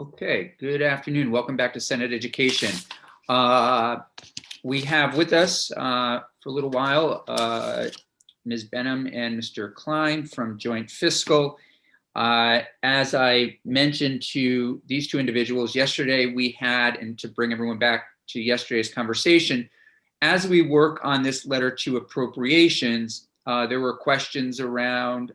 Okay, good afternoon. Welcome back to Senate Education. We have with us for a little while Ms. Benham and Mr. Klein from Joint Fiscal. As I mentioned to these two individuals yesterday, we had, and to bring everyone back to yesterday's conversation, as we work on this letter to appropriations, there were questions around,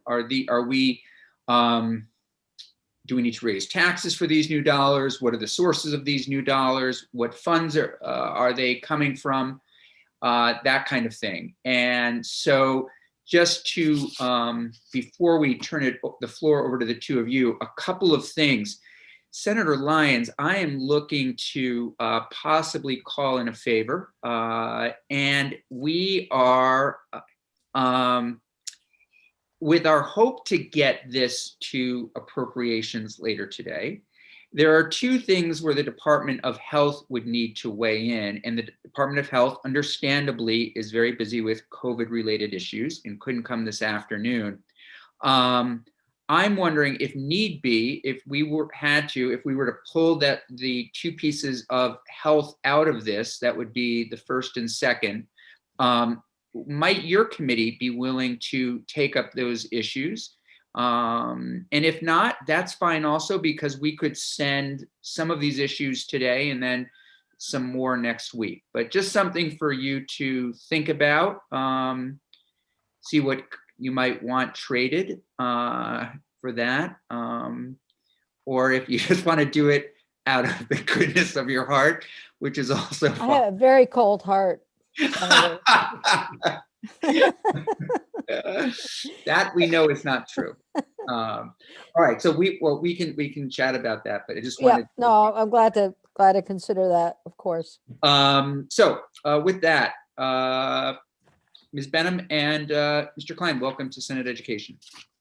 do we need to raise taxes for these new dollars? What are the sources of these new dollars? What funds are they coming from? That kind of thing. And so just to, before we turn the floor over to the two of you, a couple of things. Senator Lyons, I am looking to possibly call in a favor. And we are, with our hope to get this to appropriations later today, there are two things where the Department of Health would need to weigh in. And the Department of Health, understandably, is very busy with COVID-related issues and couldn't come this afternoon. I'm wondering if need be, if we were to pull the two pieces of health out of this, that would be the first and second, might your committee be willing to take up those issues? And if not, that's fine also, because we could send some of these issues today and then some more next week. But just something for you to think about, see what you might want traded for that. Or if you just want to do it out of the goodness of your heart, which is also fine. I have a very cold heart. That we know is not true. All right, so we can chat about that, but I just wanted. Yeah, no, I'm glad to consider that, of course. So with that, Ms. Benham and Mr. Klein, welcome to Senate Education.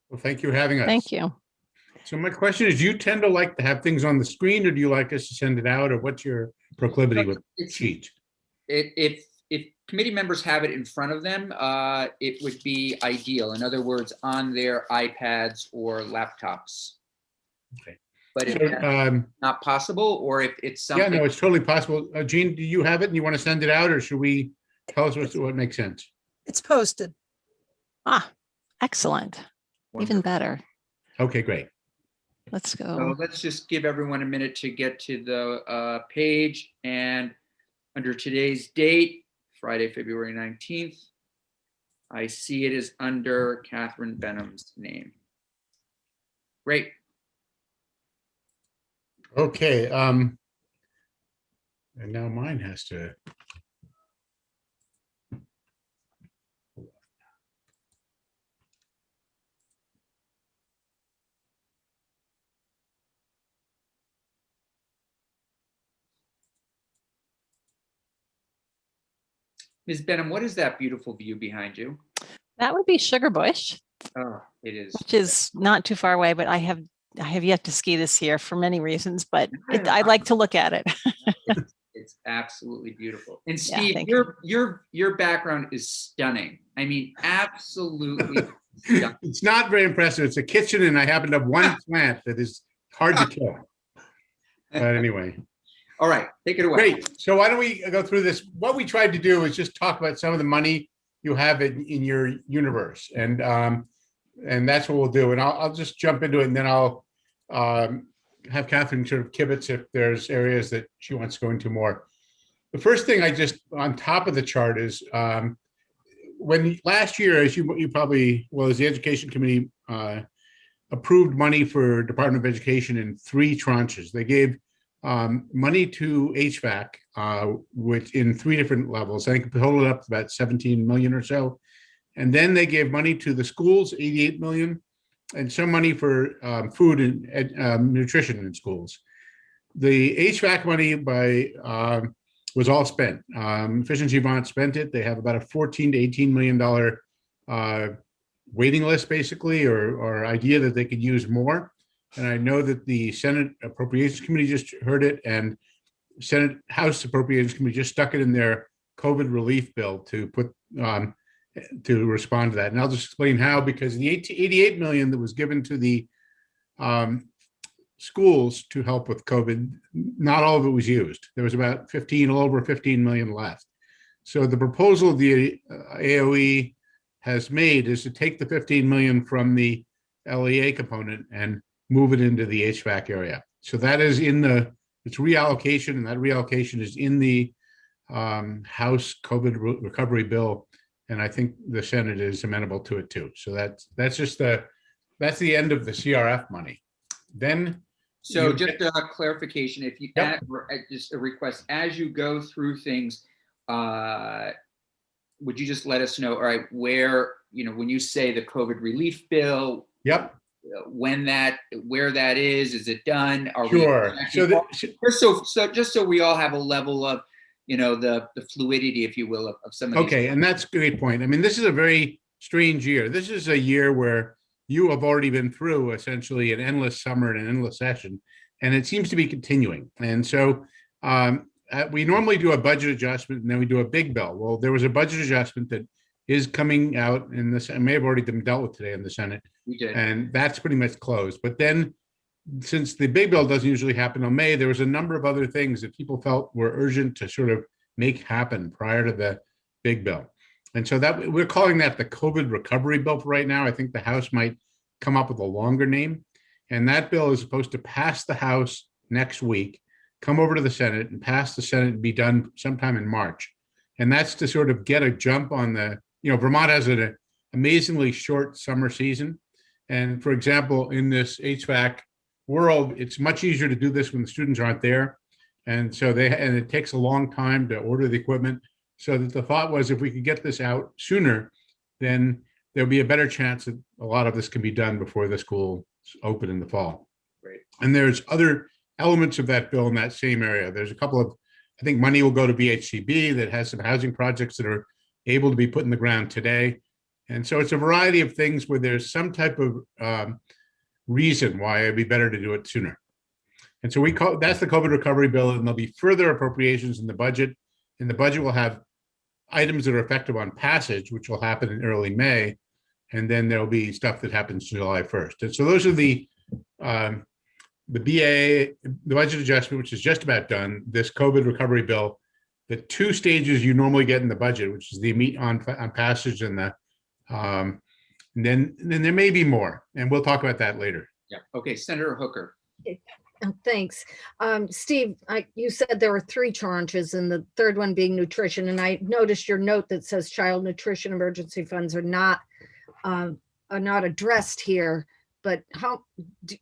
Well, thank you for having us. Thank you. So my question is, do you tend to like to have things on the screen, or do you like us to send it out, or what's your proclivity with sheets? If committee members have it in front of them, it would be ideal. In other words, on their iPads or laptops. Okay. But if that's not possible, or if it's something. Yeah, no, it's totally possible. Jean, do you have it and you want to send it out, or should we tell us what makes sense? It's posted. Ah, excellent. Wonderful. Even better. Okay, great. Let's go. So let's just give everyone a minute to get to the page. And under today's date, Friday, February 19th, I see it is under Catherine Benham's name. Great. Okay. And now mine has to. Ms. Benham, what is that beautiful view behind you? That would be Sugar Bush. Oh, it is. Which is not too far away, but I have yet to ski this year for many reasons, but I like to look at it. It's absolutely beautiful. And Steve, yeah, your background is stunning. I mean, absolutely stunning. It's not very impressive. It's a kitchen, and I happen to have one plant that is hard to kill. But anyway. All right, take it away. Great. So why don't we go through this? What we tried to do is just talk about some of the money you have in your universe, and that's what we'll do. And I'll just jump into it, and then I'll have Catherine sort of kibitz if there's areas that she wants to go into more. The first thing I just on top of the chart is when last year, as you probably, well, as the Education Committee approved money for Department of Education in 3 tranches. They gave money to HVAC, which in 3 different levels. I think it totaled up to about 17 million or so. And then they gave money to the schools, 88 million, and some money for food and nutrition in schools. The HVAC money was all spent. Efficiency Vermont spent it. They have about a $14 to $18 million waiting list, basically, or idea that they could use more. And I know that the Senate Appropriations Committee just heard it, and Senate House Appropriations Committee just stuck it in their COVID relief bill to put to respond to that. And I'll just explain how, because the 88 million that was given to the schools to help with COVID. Not all of it was used. There was about 15, a little over 15 million left. So the proposal the AOE has made is to take the 15 million from the LEA component and move it into the HVAC area. So that is it's reallocation, and that reallocation is in the House COVID recovery bill. And I think the Senate is amenable to it too. So that's the end of the CRF money. Then, So just a clarification, if you Yep. just a request, as you go through things, would you just let us know, all right, where, when you say the COVID relief bill, yep, where that is it done? Are sure. we just so we all have a level of, the fluidity, if you will, of some of these. Okay, and that's a great point. I mean, this is a very strange year. This is a year where you have already been through essentially an endless summer and an endless session, and it seems to be continuing. And so we normally do a budget adjustment, and then we do a big bill. Well, there was a budget adjustment that is coming out in this. It may have already been dealt with today in the Senate. We did. And that's pretty much closed. But then, since the big bill doesn't usually happen in May, there was a number of other things that people felt were urgent to sort of make happen prior to the big bill. And so that we're calling that the COVID recovery bill for right now. I think the House might come up with a longer name. And that bill is supposed to pass the House next week, come over to the Senate and pass the Senate and be done sometime in March. And that's to sort of get a jump on Vermont has an amazingly short summer season. And for example, in this HVAC world, it's much easier to do this when the students aren't there. And so it takes a long time to order the equipment. So that the thought was, if we could get this out sooner, then there'll be a better chance that a lot of this can be done before the schools open in the fall. Great. And there's other elements of that bill in that same area. There's a couple of, I think money will go to BHCB that has some housing projects that are able to be put in the ground today. And so it's a variety of things where there's some type of reason why it'd be better to do it sooner. And so that's the COVID recovery bill, and there'll be further appropriations in the budget. And the budget will have items that are effective on passage, which will happen in early May. And then there'll be stuff that happens July 1st. And so those are the BA, the budget adjustment, which is just about done, this COVID recovery bill, the two stages you normally get in the budget, which is the meet on passage and the and then there may be more, and we'll talk about that later. Yeah. Okay, Senator Hooker. Thanks. Steve, you said there were 3 tranches, and the third one being nutrition. And I noticed your note that says child nutrition emergency funds are not addressed here. But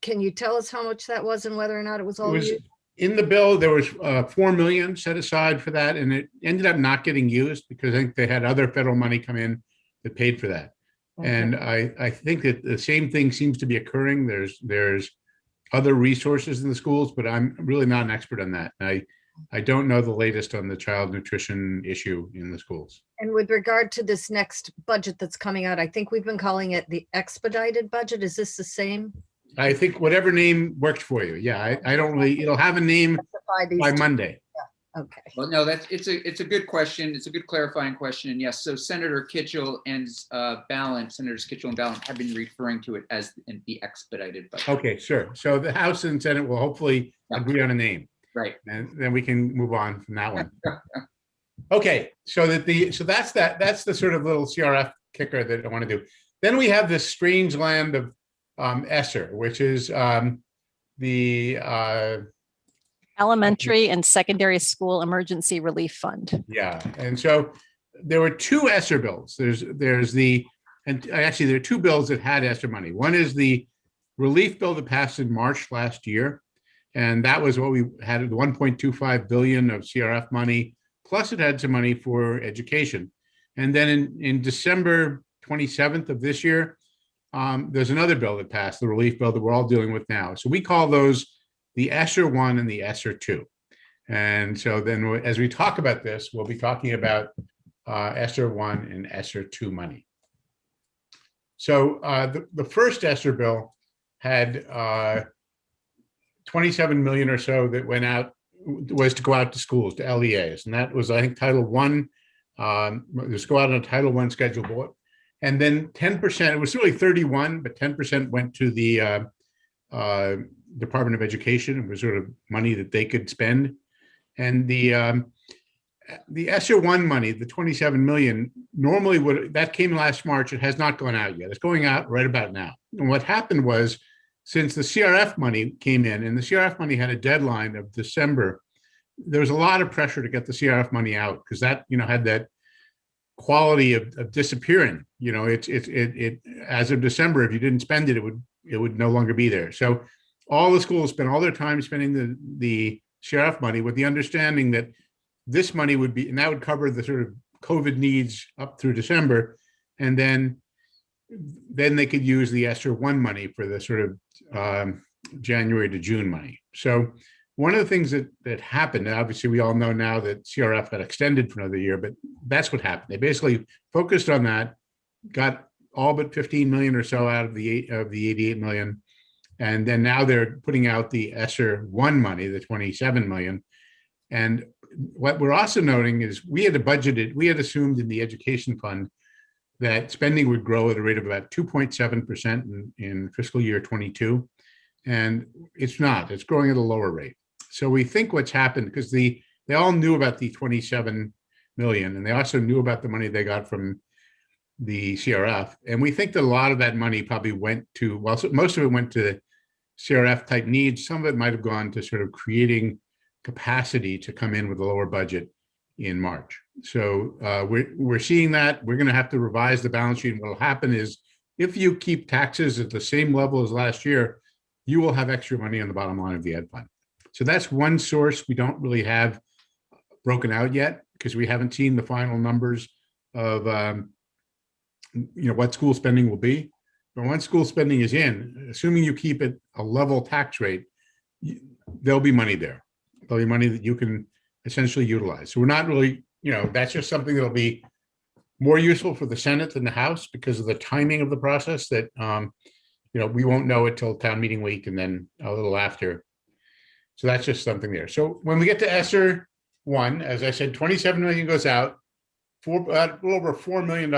can you tell us how much that was and whether or not it was all used? In the bill, there was 4 million set aside for that, and it ended up not getting used because I think they had other federal money come in that paid for that. Okay. And I think that the same thing seems to be occurring. There's other resources in the schools, but I'm really not an expert on that. I don't know the latest on the child nutrition issue in the schools. And with regard to this next budget that's coming out, I think we've been calling it the expedited budget. Is this the same? I think whatever name works for you. Yeah, I don't really, it'll have a name by Monday. Yeah. Okay. Well, no, it's a good question. It's a good clarifying question. And yes, so Senator Kitchell and Senators Kitchell and Ballant have been referring to it as the expedited budget. Okay, sure. So the House and Senate will hopefully agree on a name. Right. And then we can move on from that one. Okay, so that's the sort of little CRF kicker that I want to do. Then we have this strange land of ESSER, which is the Elementary and Secondary School Emergency Relief Fund. Yeah, and so there were 2 ESSER bills. There are 2 bills that had ESSER money. One is the relief bill that passed in March last year, and that was what we had, the 1.25 billion of CRF money, plus it had some money for education. And then in December 27th of this year, there's another bill that passed, the relief bill that we're all dealing with now. So we call those the ESSER 1 and the ESSER 2. And so then as we talk about this, we'll be talking about ESSER 1 and ESSER 2 money. So the first ESSER bill had 27 million or so that went out, was to go out to schools, to LEAs. And that was, I think, Title I, just go out on a Title I schedule. And then 10%, it was really 31, but 10% went to the Department of Education. It was sort of money that they could spend. And the ESSER 1 money, the 27 million, normally that came last March. It has not gone out yet. It's going out right about now. And what happened was, since the CRF money came in, and the CRF money had a deadline of December, there was a lot of pressure to get the CRF money out, because that, had that quality of disappearing. It as of December, if you didn't spend it, it would no longer be there. So all the schools spent all their time spending the CRF money, with the understanding that this money would be, and that would cover the sort of COVID needs up through December, and then they could use the ESSER 1 money for the sort of January to June money. So one of the things that happened, and obviously we all know now that CRF got extended for another year, but that's what happened. They basically focused on that, got all but 15 million or so out of the 88 million. And then now they're putting out the ESSER 1 money, the 27 million. And what we're also noting is we had assumed in the education fund that spending would grow at a rate of about 2.7% in fiscal year 22. And it's not, it's growing at a lower rate. So we think what's happened, because they all knew about the 27 million, and they also knew about the money they got from the CRF. And we think that a lot of that money probably went to, well, most of it went to CRF type needs. Some of it might have gone to sort of creating capacity to come in with a lower budget in March. So we're seeing that. We're going to have to revise the balance sheet. And what will happen is, if you keep taxes at the same level as last year, you will have extra money on the bottom line of the ed fund. So that's one source we don't really have broken out yet, because we haven't seen the final numbers of what school spending will be. But once school spending is in, assuming you keep it a level tax rate, there'll be money there. There'll be money that you can essentially utilize. So we're not really, that's just something that'll be more useful for the Senate than the House, because of the timing of the process that, we won't know it till town meeting week and then a little after. So that's just something there. So when we get to ESSER 1, as I said, 27 million goes out, a little over $4 million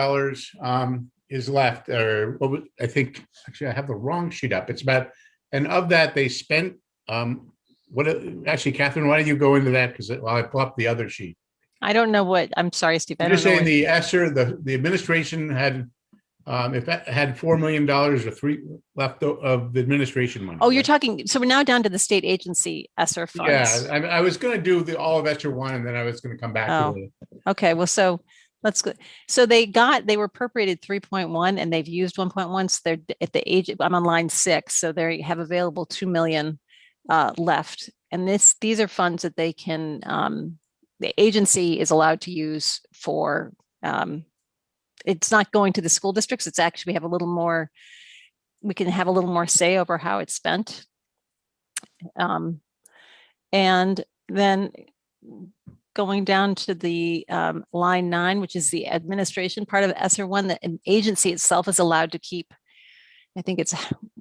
is left, or I think, actually I have the wrong sheet up. It's about, and of that they spent, actually, Catherine, why don't you go into that? Because while I pull up the other sheet. I don't know what, I'm sorry, Steve. I'm just saying the ESSER, the administration had, if that had $4 million or $3 left of the administration money. Oh, you're talking, so we're now down to the state agency ESSER funds. Yeah, I was going to do all of ESSER 1, and then I was going to come back to it. Okay, well, so let's go. So they were appropriated 3.1 and they've used 1.1. So they're at the age, I'm on line 6. So they have available 2 million left. And these are funds that they can, the agency is allowed to use for, it's not going to the school districts. It's actually, we can have a little more say over how it's spent. And then going down to the line 9, which is the administration part of ESSER 1, the agency itself is allowed to keep, I think it's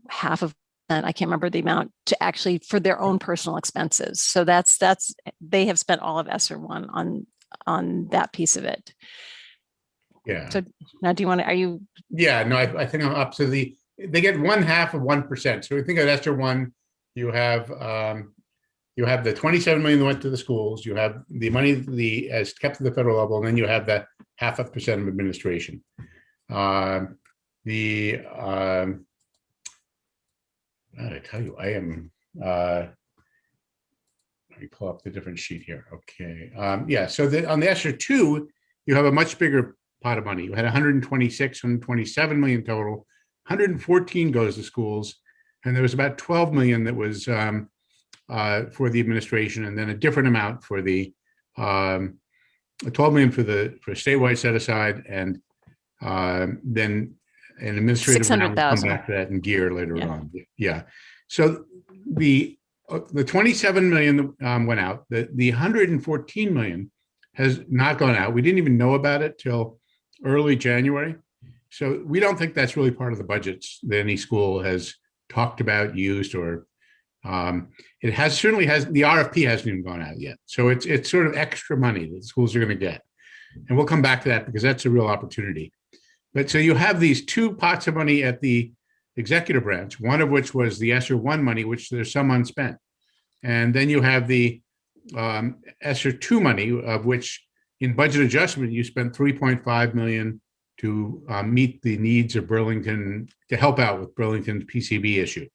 half of, I can't remember the amount, to actually for their own personal expenses. So that's they have spent all of ESSER 1 on that piece of it. Yeah. So now do you want to, are you? Yeah, no, I think I'm up to they get 1/2 of 1%. So we think of ESSER 1, you have the 27 million that went to the schools, you have the money as kept at the federal level, and then you have the 0.5% of administration. I tell you, I am, let me pull up the different sheet here. Okay. Yeah. So on the ESSER 2, you have a much bigger pot of money. You had 127 million total, 114 goes to schools. And there was about 12 million that was for the administration, and then a different amount for the 12 million for statewide set aside, and then an administrative amount. We'll come back to that in gear later on. Yeah. So the 27 million went out. The 114 million has not gone out. We didn't even know about it till early January. So we don't think that's really part of the budgets that any school has talked about, used, or it certainly has. The RFP hasn't even gone out yet. So it's sort of extra money that schools are going to get. And we'll come back to that because that's a real opportunity. But so you have these two pots of money at the executive branch, one of which was the ESSER 1 money, which there's some unspent. And then you have the ESSER 2 money, of which in budget adjustment, you spent 3.5 million to meet the needs of Burlington, to help out with Burlington's PCB issue.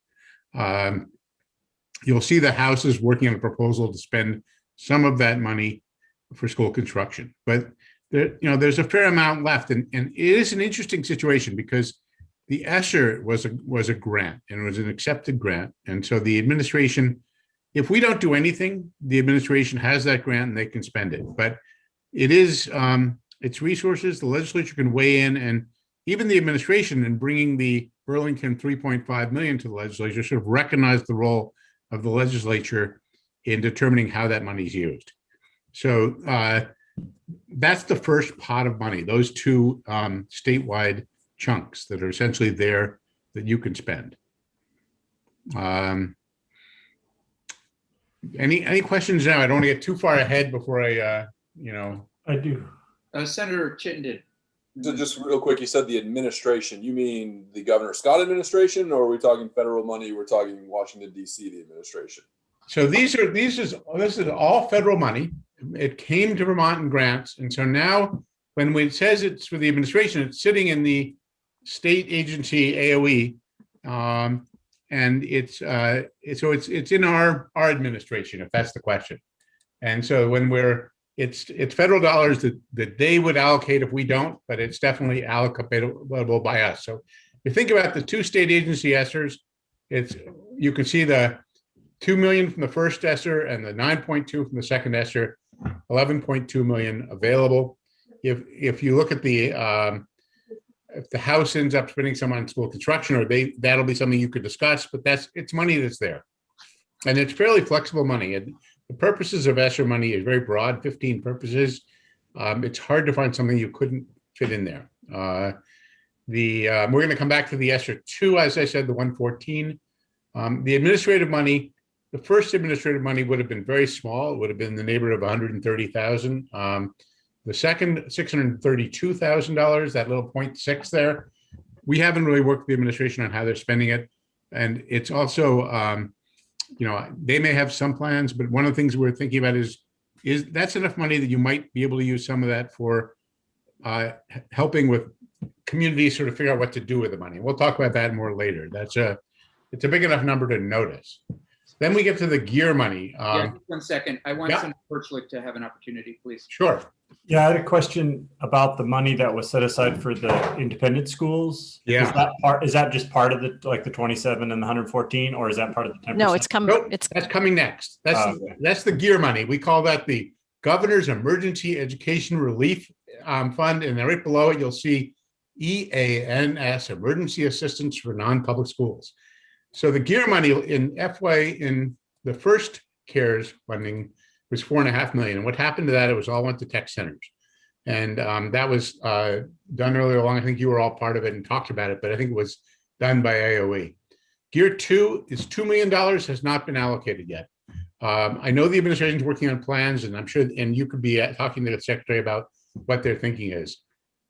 You'll see the House is working on a proposal to spend some of that money for school construction, but there's a fair amount left, and it is an interesting situation because the ESSER was a grant, and it was an accepted grant, and so the administration, if we don't do anything, the administration has that grant and they can spend it. But it is it's resources. The legislature can weigh in, and even the administration in bringing the Burlington 3.5 million to the legislature sort of recognize the role of the legislature in determining how that money is used. So that's the first pot of money, those two statewide chunks that are essentially there that you can spend. Any questions now? I don't want to get too far ahead before I I do. Senator Chittenden. So just real quick, you said the administration. You mean the Governor Scott administration, or are we talking federal money? We're talking Washington D.C. the administration. So this is all federal money. It came to Vermont in grants, and so now when it says it's for the administration, it's sitting in the state agency AOE, and it's in our administration, if that's the question. And so when it's federal dollars that they would allocate if we don't, but it's definitely allocatable by us. So if you think about the two state agency ESSERs, you can see the 2 million from the first ESSER and the 9.2 from the second ESSER, 11.2 million available. If you look at if the House ends up spending some on school construction, or that'll be something you could discuss, but it's money that's there. And it's fairly flexible money. And the purposes of ESSER money is very broad, 15 purposes. It's hard to find something you couldn't fit in there. We're going to come back to the ESSER 2, as I said, the 114. The administrative money, the first administrative money would have been very small. It would have been in the neighborhood of 130,000. The second, $632,000, that little 0.6 there. We haven't really worked with the administration on how they're spending it. And it's also, they may have some plans, but one of the things we're thinking about is that's enough money that you might be able to use some of that for helping with communities sort of figure out what to do with the money. We'll talk about that more later. It's a big enough number to notice. Then we get to the gear money. Yeah, 1 second. I want yeah. Senator Perchlik to have an opportunity, please. Sure. Yeah, I had a question about the money that was set aside for the independent schools. Yeah. Is that just part of the 27 and the 114, or is that part of the 10%? No, it's coming. Nope, that's coming next. That's the gear money. We call that the Governor's Emergency Education Relief Fund, and right below it, you'll see EANS, Emergency Assistance for Non-Public Schools. So the gear money in the first CARES funding was $4.5 million. And what happened to that? It was all went to tech centers. And that was done earlier along. I think you were all part of it and talked about it, but I think it was done by AOE. Gear 2 is $2 million, has not been allocated yet. I know the administration is working on plans, and I'm sure, and you could be talking to the secretary about what their thinking is.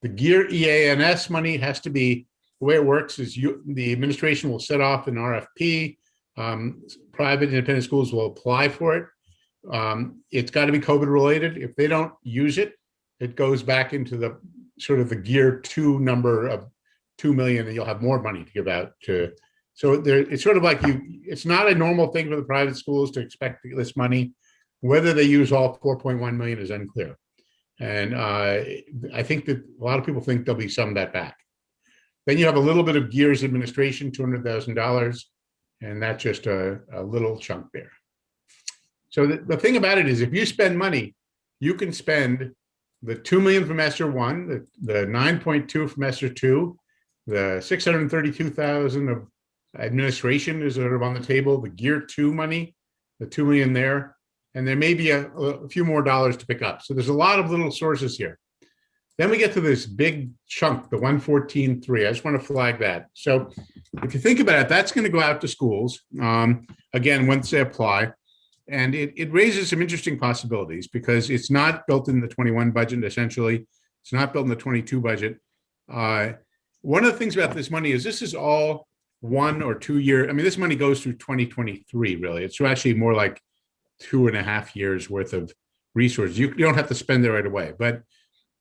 The Gear EANS money has to be, the way it works is the administration will set off an RFP. Private independent schools will apply for it. It's got to be COVID related. If they don't use it, it goes back into the sort of the Gear 2 number of 2 million, and you'll have more money to give out to. So it's sort of like it's not a normal thing for the private schools to expect this money. Whether they use all 4.1 million is unclear. And I think that a lot of people think there'll be some of that back. Then you have a little bit of Gears administration, $200,000, and that's just a little chunk there. So the thing about it is, if you spend money, you can spend the 2 million from ESSER 1, the 9.2 from ESSER 2, the 632,000 of administration is sort of on the table, the Gear 2 money, the 2 million there, and there may be a few more dollars to pick up. So there's a lot of little sources here. Then we get to this big chunk, the 114.3. I just want to flag that. So if you think about it, that's going to go out to schools, again, once they apply. And it raises some interesting possibilities because it's not built in the 21 budget, essentially. It's not built in the 22 budget. One of the things about this money is this is all 1 or 2 year. I mean, this money goes through 2023, really. It's actually more like 2.5 years worth of resources. You don't have to spend it right away, but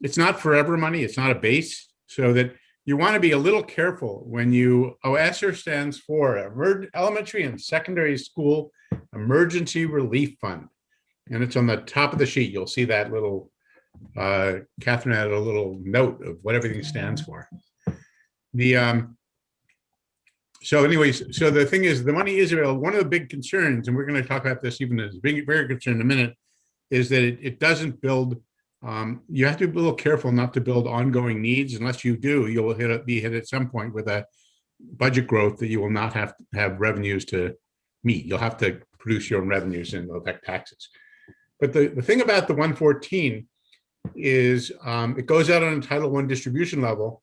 it's not forever money. It's not a base, so that you want to be a little careful when you, ESSER stands for Elementary and Secondary School Emergency Relief Fund. And it's on the top of the sheet. You'll see that little, Catherine had a little note of what everything stands for. So anyways, so the thing is, the money is available. One of the big concerns, and we're going to talk about this even as being very concerned in a minute, is that it doesn't build, you have to be a little careful not to build ongoing needs. Unless you do, you'll be hit at some point with a budget growth that you will not have to have revenues to meet. You'll have to produce your own revenues and it'll affect taxes. But the thing about the 114 is it goes out on a Title I distribution level.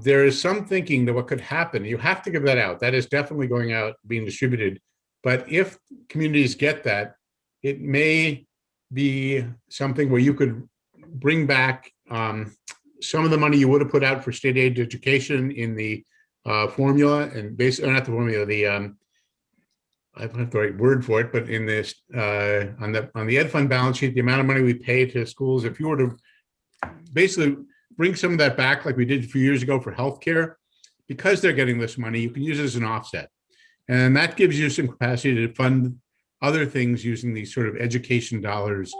There is some thinking that what could happen, you have to give that out. That is definitely going out, being distributed. But if communities get that, it may be something where you could bring back some of the money you would have put out for state aid education in the formula, and basically not the formula, the I don't have the right word for it, but in this on the ed fund balance sheet, the amount of money we pay to schools, if you were to basically bring some of that back like we did a few years ago for healthcare, because they're getting this money, you can use it as an offset. And that gives you some capacity to fund other things using these sort of education dollars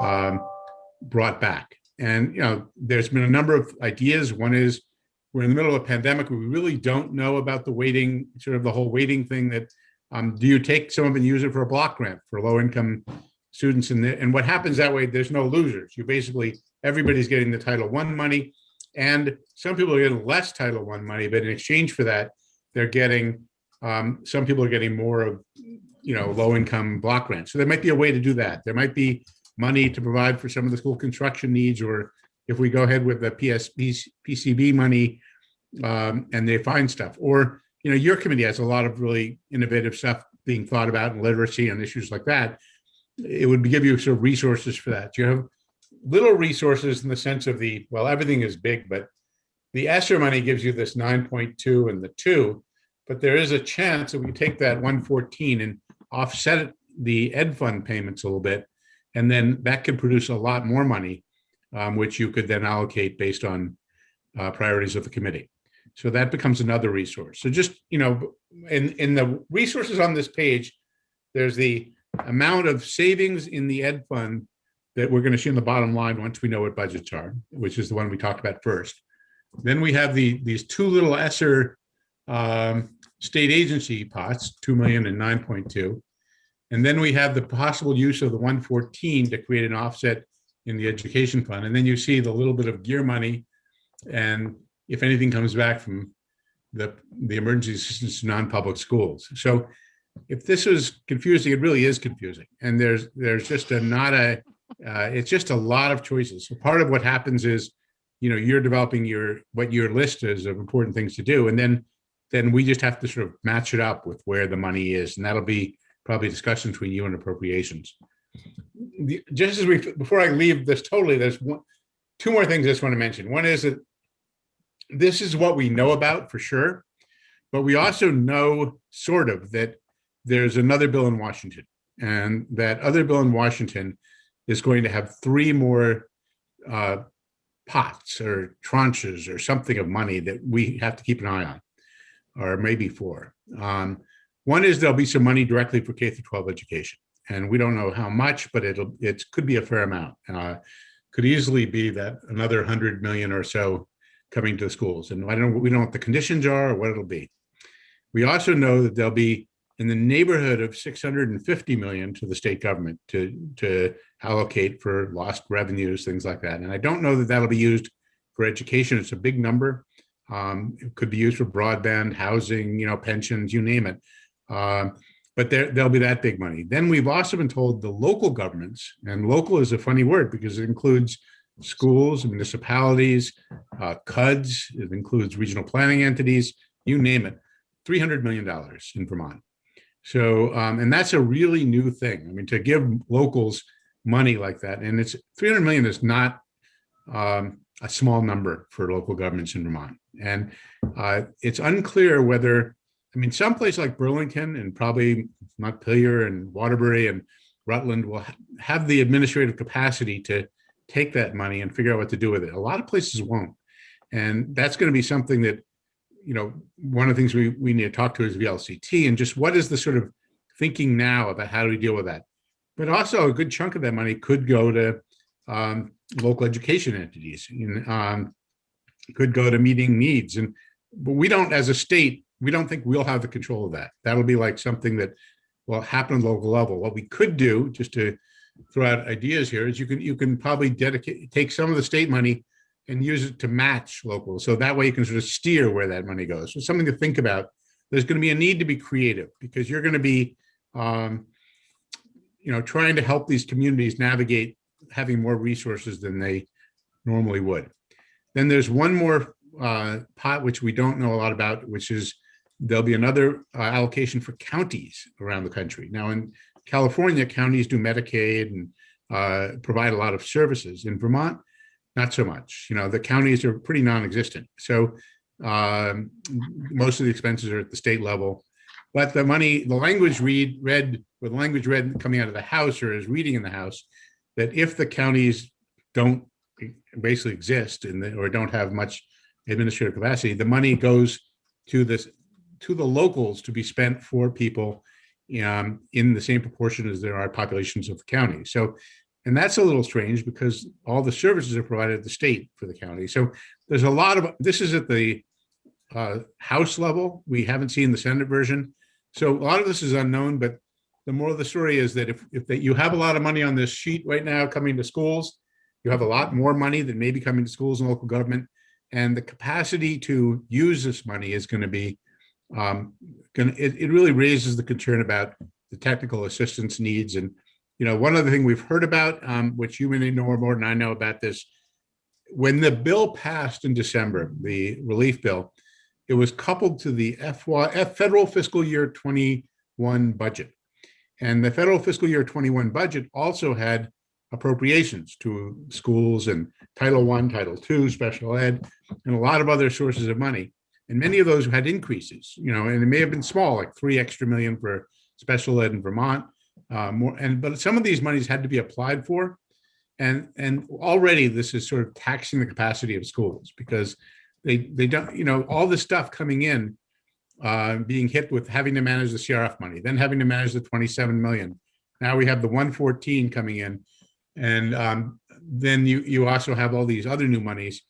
brought back. And, you know, there's been a number of ideas. One is we're in the middle of a pandemic. We really don't know about the weighting, sort of the whole weighting thing that, do you take some of it and use it for a block grant for low income students? And what happens that way, there's no losers. You basically, everybody's getting the Title I money, and some people are getting less Title I money, but in exchange for that, they're getting, some people are getting more of, you know, low income block grants. So there might be a way to do that. There might be money to provide for some of the school construction needs, or if we go ahead with the PCB money and they find stuff, or, you know, your committee has a lot of really innovative stuff being thought about in literacy and issues like that. It would give you sort of resources for that. You have little resources in the sense of the, well, everything is big, but the ESSER money gives you this 9.2 and the 2, but there is a chance that we take that 114 and offset the ed fund payments a little bit, and then that could produce a lot more money, which you could then allocate based on priorities of the committee. So that becomes another resource. So just, you know, in the resources on this page, there's the amount of savings in the ed fund that we're going to see in the bottom line once we know what budgets are, which is the one we talked about first. Then we have these two little ESSER state agency pots, 2 million and 9.2. And then we have the possible use of the 114 to create an offset in the education fund. And then you see the little bit of gear money, and if anything comes back from the emergency assistance to non-public schools. So if this is confusing, it really is confusing. And there's just it's just a lot of choices. So part of what happens is, you know, you're developing what your list is of important things to do. And then we just have to sort of match it up with where the money is. And that'll be probably a discussion between you and appropriations. Just as before I leave this totally, there's two more things I just want to mention. One is that this is what we know about for sure, but we also know sort of that there's another bill in Washington, and that other bill in Washington is going to have 3 more pots or tranches or something of money that we have to keep an eye on, or maybe 4. One is there'll be some money directly for K-12 education, and we don't know how much, but it could be a fair amount. Could easily be that another 100 million or so coming to the schools, and we don't know what the conditions are or what it'll be. We also know that there'll be in the neighborhood of 650 million to the state government to allocate for lost revenues, things like that. And I don't know that that'll be used for education. It's a big number. It could be used for broadband, housing, you know, pensions, you name it. But there'll be that big money. Then we've also been told the local governments, and local is a funny word because it includes schools, municipalities, CUDs, it includes regional planning entities, you name it, $300 million in Vermont. So, and that's a really new thing. I mean, to give locals money like that, and it's 300 million is not a small number for local governments in Vermont. And it's unclear whether I mean, some places like Burlington and probably Montpelier and Waterbury and Rutland will have the administrative capacity to take that money and figure out what to do with it. A lot of places won't. And that's going to be something that, one of the things we need to talk to is VLCT and just what is the sort of thinking now about how do we deal with that. But also a good chunk of that money could go to local education entities, could go to meeting needs. But we don't, as a state, we don't think we'll have the control of that. That'll be like something that will happen at the local level. What we could do, just to throw out ideas here, is you can probably take some of the state money and use it to match local. So that way you can sort of steer where that money goes. So something to think about. There's going to be a need to be creative because you're going to be, trying to help these communities navigate having more resources than they normally would. Then there's one more pot, which we don't know a lot about, which is there'll be another allocation for counties around the country. Now in California, counties do Medicaid and provide a lot of services. In Vermont, not so much. The counties are pretty non-existent. So most of the expenses are at the state level. But the language read coming out of the House or is reading in the House, that if the counties don't basically exist or don't have much administrative capacity, the money goes to the locals to be spent for people in the same proportion as there are populations of the county. So, and that's a little strange because all the services are provided at the state for the county. So there's a lot of, this is at the House level. We haven't seen the Senate version. So a lot of this is unknown, but the moral of the story is that if you have a lot of money on this sheet right now coming to schools, you have a lot more money that may be coming to schools and local government, and the capacity to use this money is going to be, it really raises the concern about the technical assistance needs. And, one other thing we've heard about, which you may know more than I know about this, when the bill passed in December, the relief bill, it was coupled to the federal fiscal year 21 budget. And the federal fiscal year 21 budget also had appropriations to schools and Title I, Title II, special ed, and a lot of other sources of money. And many of those had increases, and it may have been small, like $3 extra million for special ed in Vermont. But some of these monies had to be applied for. And already this is sort of taxing the capacity of schools because they don't, all this stuff coming in, being hit with having to manage the CRF money, then having to manage the 27 million. Now we have the 114 coming in. And then you also have all these other new monies.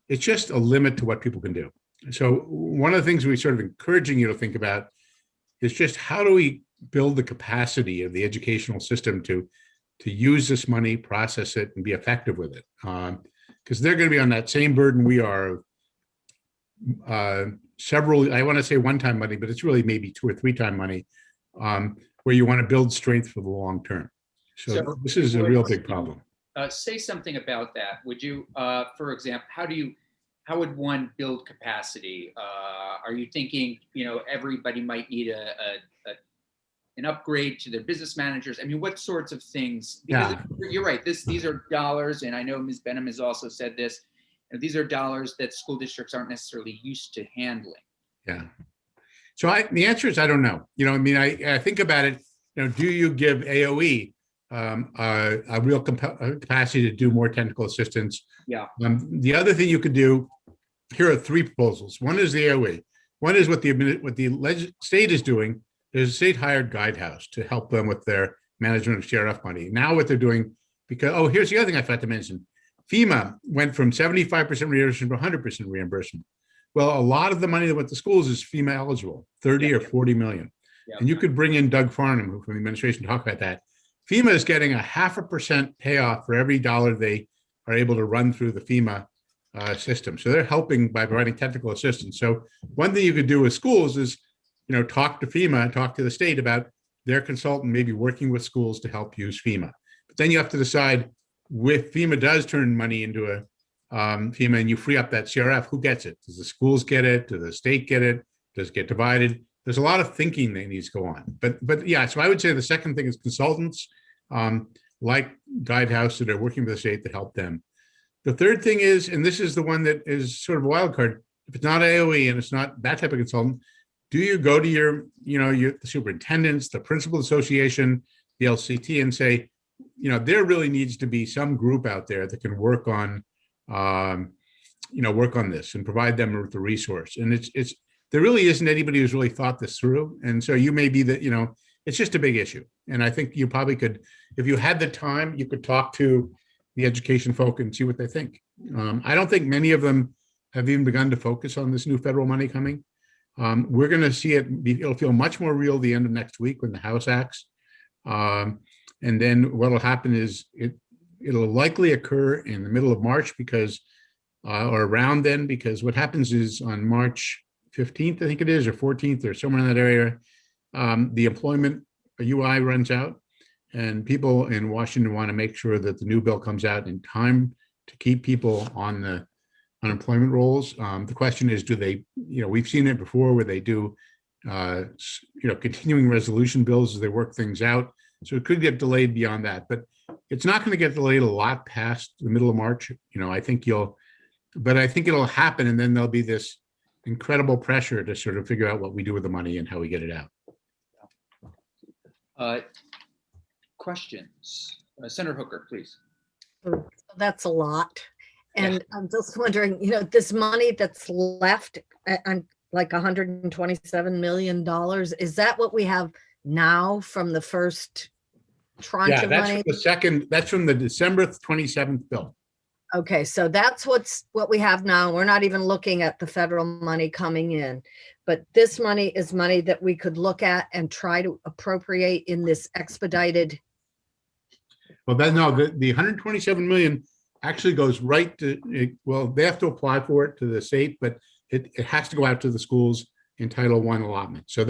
It's just a limit to what people can do. So one of the things we're sort of encouraging you to think about is just how do we build the capacity of the educational system to use this money, process it, and be effective with it. Because they're going to be on that same burden we are. Several, I want to say one-time money, but it's really maybe 2 or 3 time money, where you want to build strength for the long term. So this is a real big problem. Say something about that. Would you, for example, how would one build capacity? Are you thinking, everybody might need an upgrade to their business managers? I mean, what sorts of things? Because you're right. These are dollars, and I know Ms. Benham has also said this. These are dollars that school districts aren't necessarily used to handling. Yeah. So the answer is I don't know. I think about it. Do you give AOE a real capacity to do more technical assistance? Yeah. The other thing you could do. Here are 3 proposals. One is the AOE. One is what the state is doing. There's a state-hired guidehouse to help them with their management of CRF money. Now what they're doing, because here's the other thing I forgot to mention. FEMA went from 75% reimbursement to 100% reimbursement. Well, a lot of the money that went to schools is FEMA eligible, 30 or 40 million. Yeah. And you could bring in Doug Farnham, who from the administration, to talk about that. FEMA is getting a 0.5% payoff for every dollar they are able to run through the FEMA system. So they're helping by providing technical assistance. So one thing you could do with schools is, talk to FEMA, talk to the state about their consultant, maybe working with schools to help use FEMA. But then you have to decide, if FEMA does turn money into a FEMA and you free up that CRF, who gets it? Does the schools get it? Does the state get it? Does it get divided? There's a lot of thinking that needs to go on. But yeah, so I would say the second thing is consultants like Guidehouse that are working with the state to help them. The third thing is, and this is the one that is sort of a wild card, if it's not AOE and it's not that type of consultant, do you go to your the superintendents, the principal association, the LCT, and say, there really needs to be some group out there that can work on this and provide them with the resource. And there really isn't anybody who's really thought this through. And so you may be that, it's just a big issue. And I think you probably could, if you had the time, you could talk to the education folk and see what they think. I don't think many of them have even begun to focus on this new federal money coming. We're going to see it'll feel much more real the end of next week when the House acts. And then what'll happen is it'll likely occur in the middle of March or around then, because what happens is on March 15th, I think it is, or 14th, or somewhere in that area, the employment UI runs out, and people in Washington want to make sure that the new bill comes out in time to keep people on the unemployment rolls. The question is, do they, we've seen it before where they do, continuing resolution bills as they work things out. So it could get delayed beyond that, but it's not going to get delayed a lot past the middle of March. I think it'll happen. And then there'll be this incredible pressure to sort of figure out what we do with the money and how we get it out. Questions? Senator Hooker, please. That's a lot. And I'm just wondering, this money that's left, like $127 million, is that what we have now from the first tranche of money? That's from the December 27th bill. Okay, so that's what we have now. We're not even looking at the federal money coming in, but this money is money that we could look at and try to appropriate in this expedited. Well, the 127 million actually goes right to, they have to apply for it to the state, but it has to go out to the schools in Title I allotment. So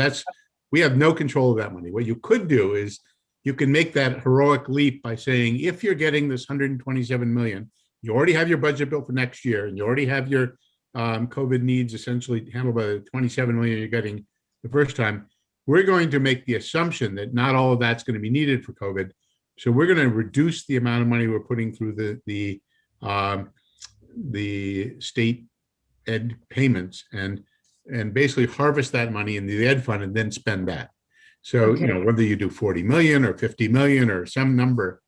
we have no control of that money. What you could do is you can make that heroic leap by saying, if you're getting this 127 million, you already have your budget built for next year, and you already have your COVID needs essentially handled by the 27 million you're getting the first time. We're going to make the assumption that not all of that's going to be needed for COVID. So we're going to reduce the amount of money we're putting through the state ed payments and basically harvest that money in the ed fund and then spend that. So, whether you do 40 million or 50 million or some number,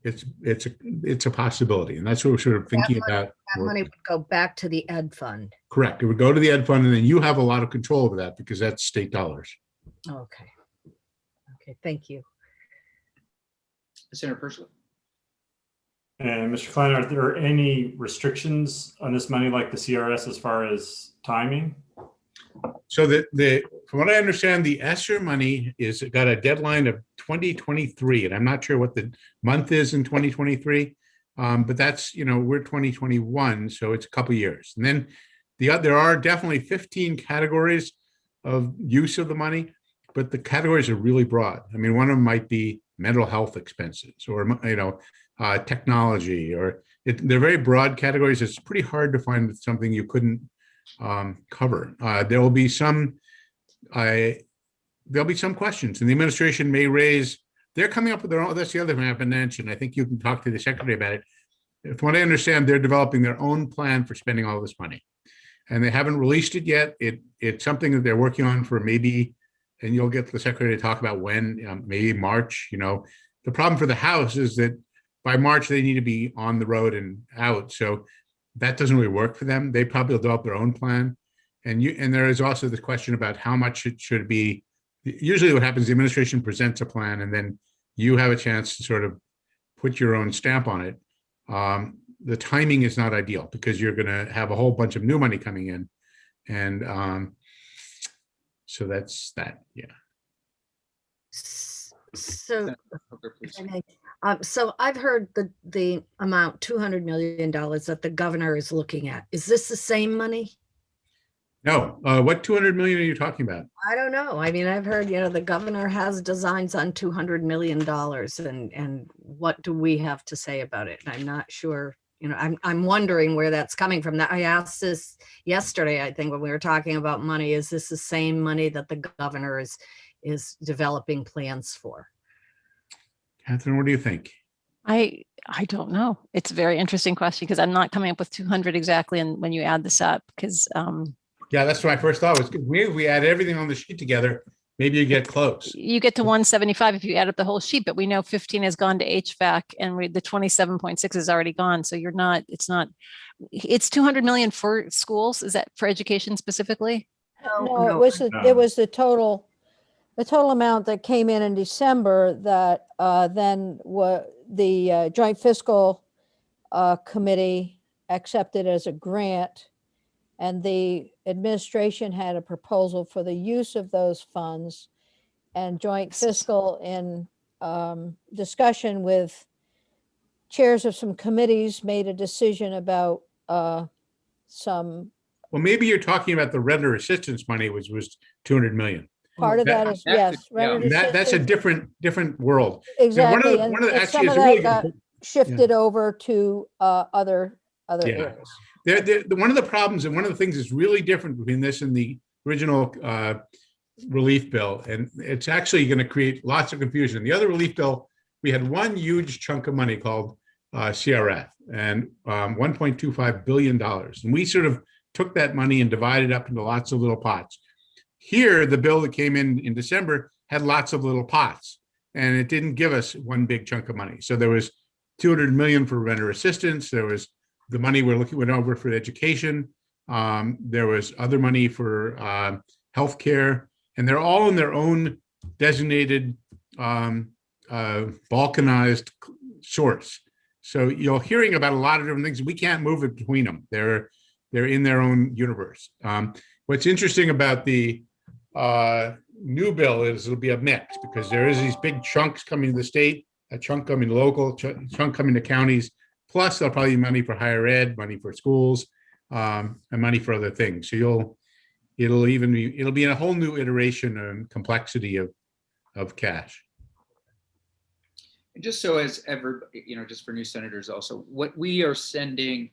it's a possibility. And that's what we're sort of thinking about. That money would go back to the ed fund. Correct. It would go to the ed fund, and then you have a lot of control over that because that's state dollars. Okay. Okay, thank you. Senator Persley. And Mr. Klein, are there any restrictions on this money like the CRS as far as timing? So from what I understand, the ESSER money is got a deadline of 2023, and I'm not sure what the month is in 2023, but that's, we're 2021, so it's a couple years. And then there are definitely 15 categories of use of the money, but the categories are really broad. I mean, one of them might be mental health expenses or, technology, or they're very broad categories. It's pretty hard to find something you couldn't cover. There'll be some questions, and the administration may raise. They're coming up with their own. That's the other thing I have to mention. I think you can talk to the secretary about it. From what I understand, they're developing their own plan for spending all this money, and they haven't released it yet. It's something that they're working on for maybe, and you'll get the secretary to talk about when, maybe March. The problem for the House is that by March they need to be on the road and out. So that doesn't really work for them. They probably will develop their own plan. And there is also the question about how much it should be. Usually what happens, the administration presents a plan and then you have a chance to sort of put your own stamp on it. The timing is not ideal because you're going to have a whole bunch of new money coming in. And so that's that, yeah. So, so I've heard the amount $200 million that the governor is looking at. Is this the same money? No. What 200 million are you talking about? I don't know. I mean, I've heard, the governor has designs on $200 million, and what do we have to say about it? And I'm not sure. I'm wondering where that's coming from. That I asked this yesterday, I think, when we were talking about money. Is this the same money that the governor is developing plans for? Catherine, what do you think? I don't know. It's a very interesting question because I'm not coming up with 200 exactly. And when you add this up, because Yeah, that's what my first thought was. Maybe if we add everything on the sheet together, maybe you get close. You get to 175 if you add up the whole sheet, but we know 15 has gone to HVAC and the 27.6 is already gone. So it's 200 million for schools. Is that for education specifically? No, No, it was the total amount that came in December that then the Joint Fiscal Committee accepted as a grant. And the administration had a proposal for the use of those funds, and Joint Fiscal, in discussion with chairs of some committees, made a decision about some Well, maybe you're talking about the renter assistance money, which was 200 million. part of that is, yes. rented That's a assistance. different world. Exactly. One of the And actually, some it's of a really that got good. shifted over to other Yeah. areas. One of the problems and one of the things that's really different between this and the original relief bill, and it's actually going to create lots of confusion. The other relief bill, we had one huge chunk of money called CRF and $1.25 billion. And we sort of took that money and divided up into lots of little pots. Here, the bill that came in December had lots of little pots, and it didn't give us one big chunk of money. So there was 200 million for renter assistance. There was the money went over for education. There was other money for healthcare, and they're all in their own designated balkanized source. So you're hearing about a lot of different things. We can't move it between them. They're in their own universe. What's interesting about the new bill is it'll be a mix, because there is these big chunks coming to the state, a chunk coming to local, chunk coming to counties. Plus, there'll probably be money for higher ed, money for schools, and money for other things. So it'll be in a whole new iteration and complexity of cash. And just so as ever, just for new senators also, what we are sending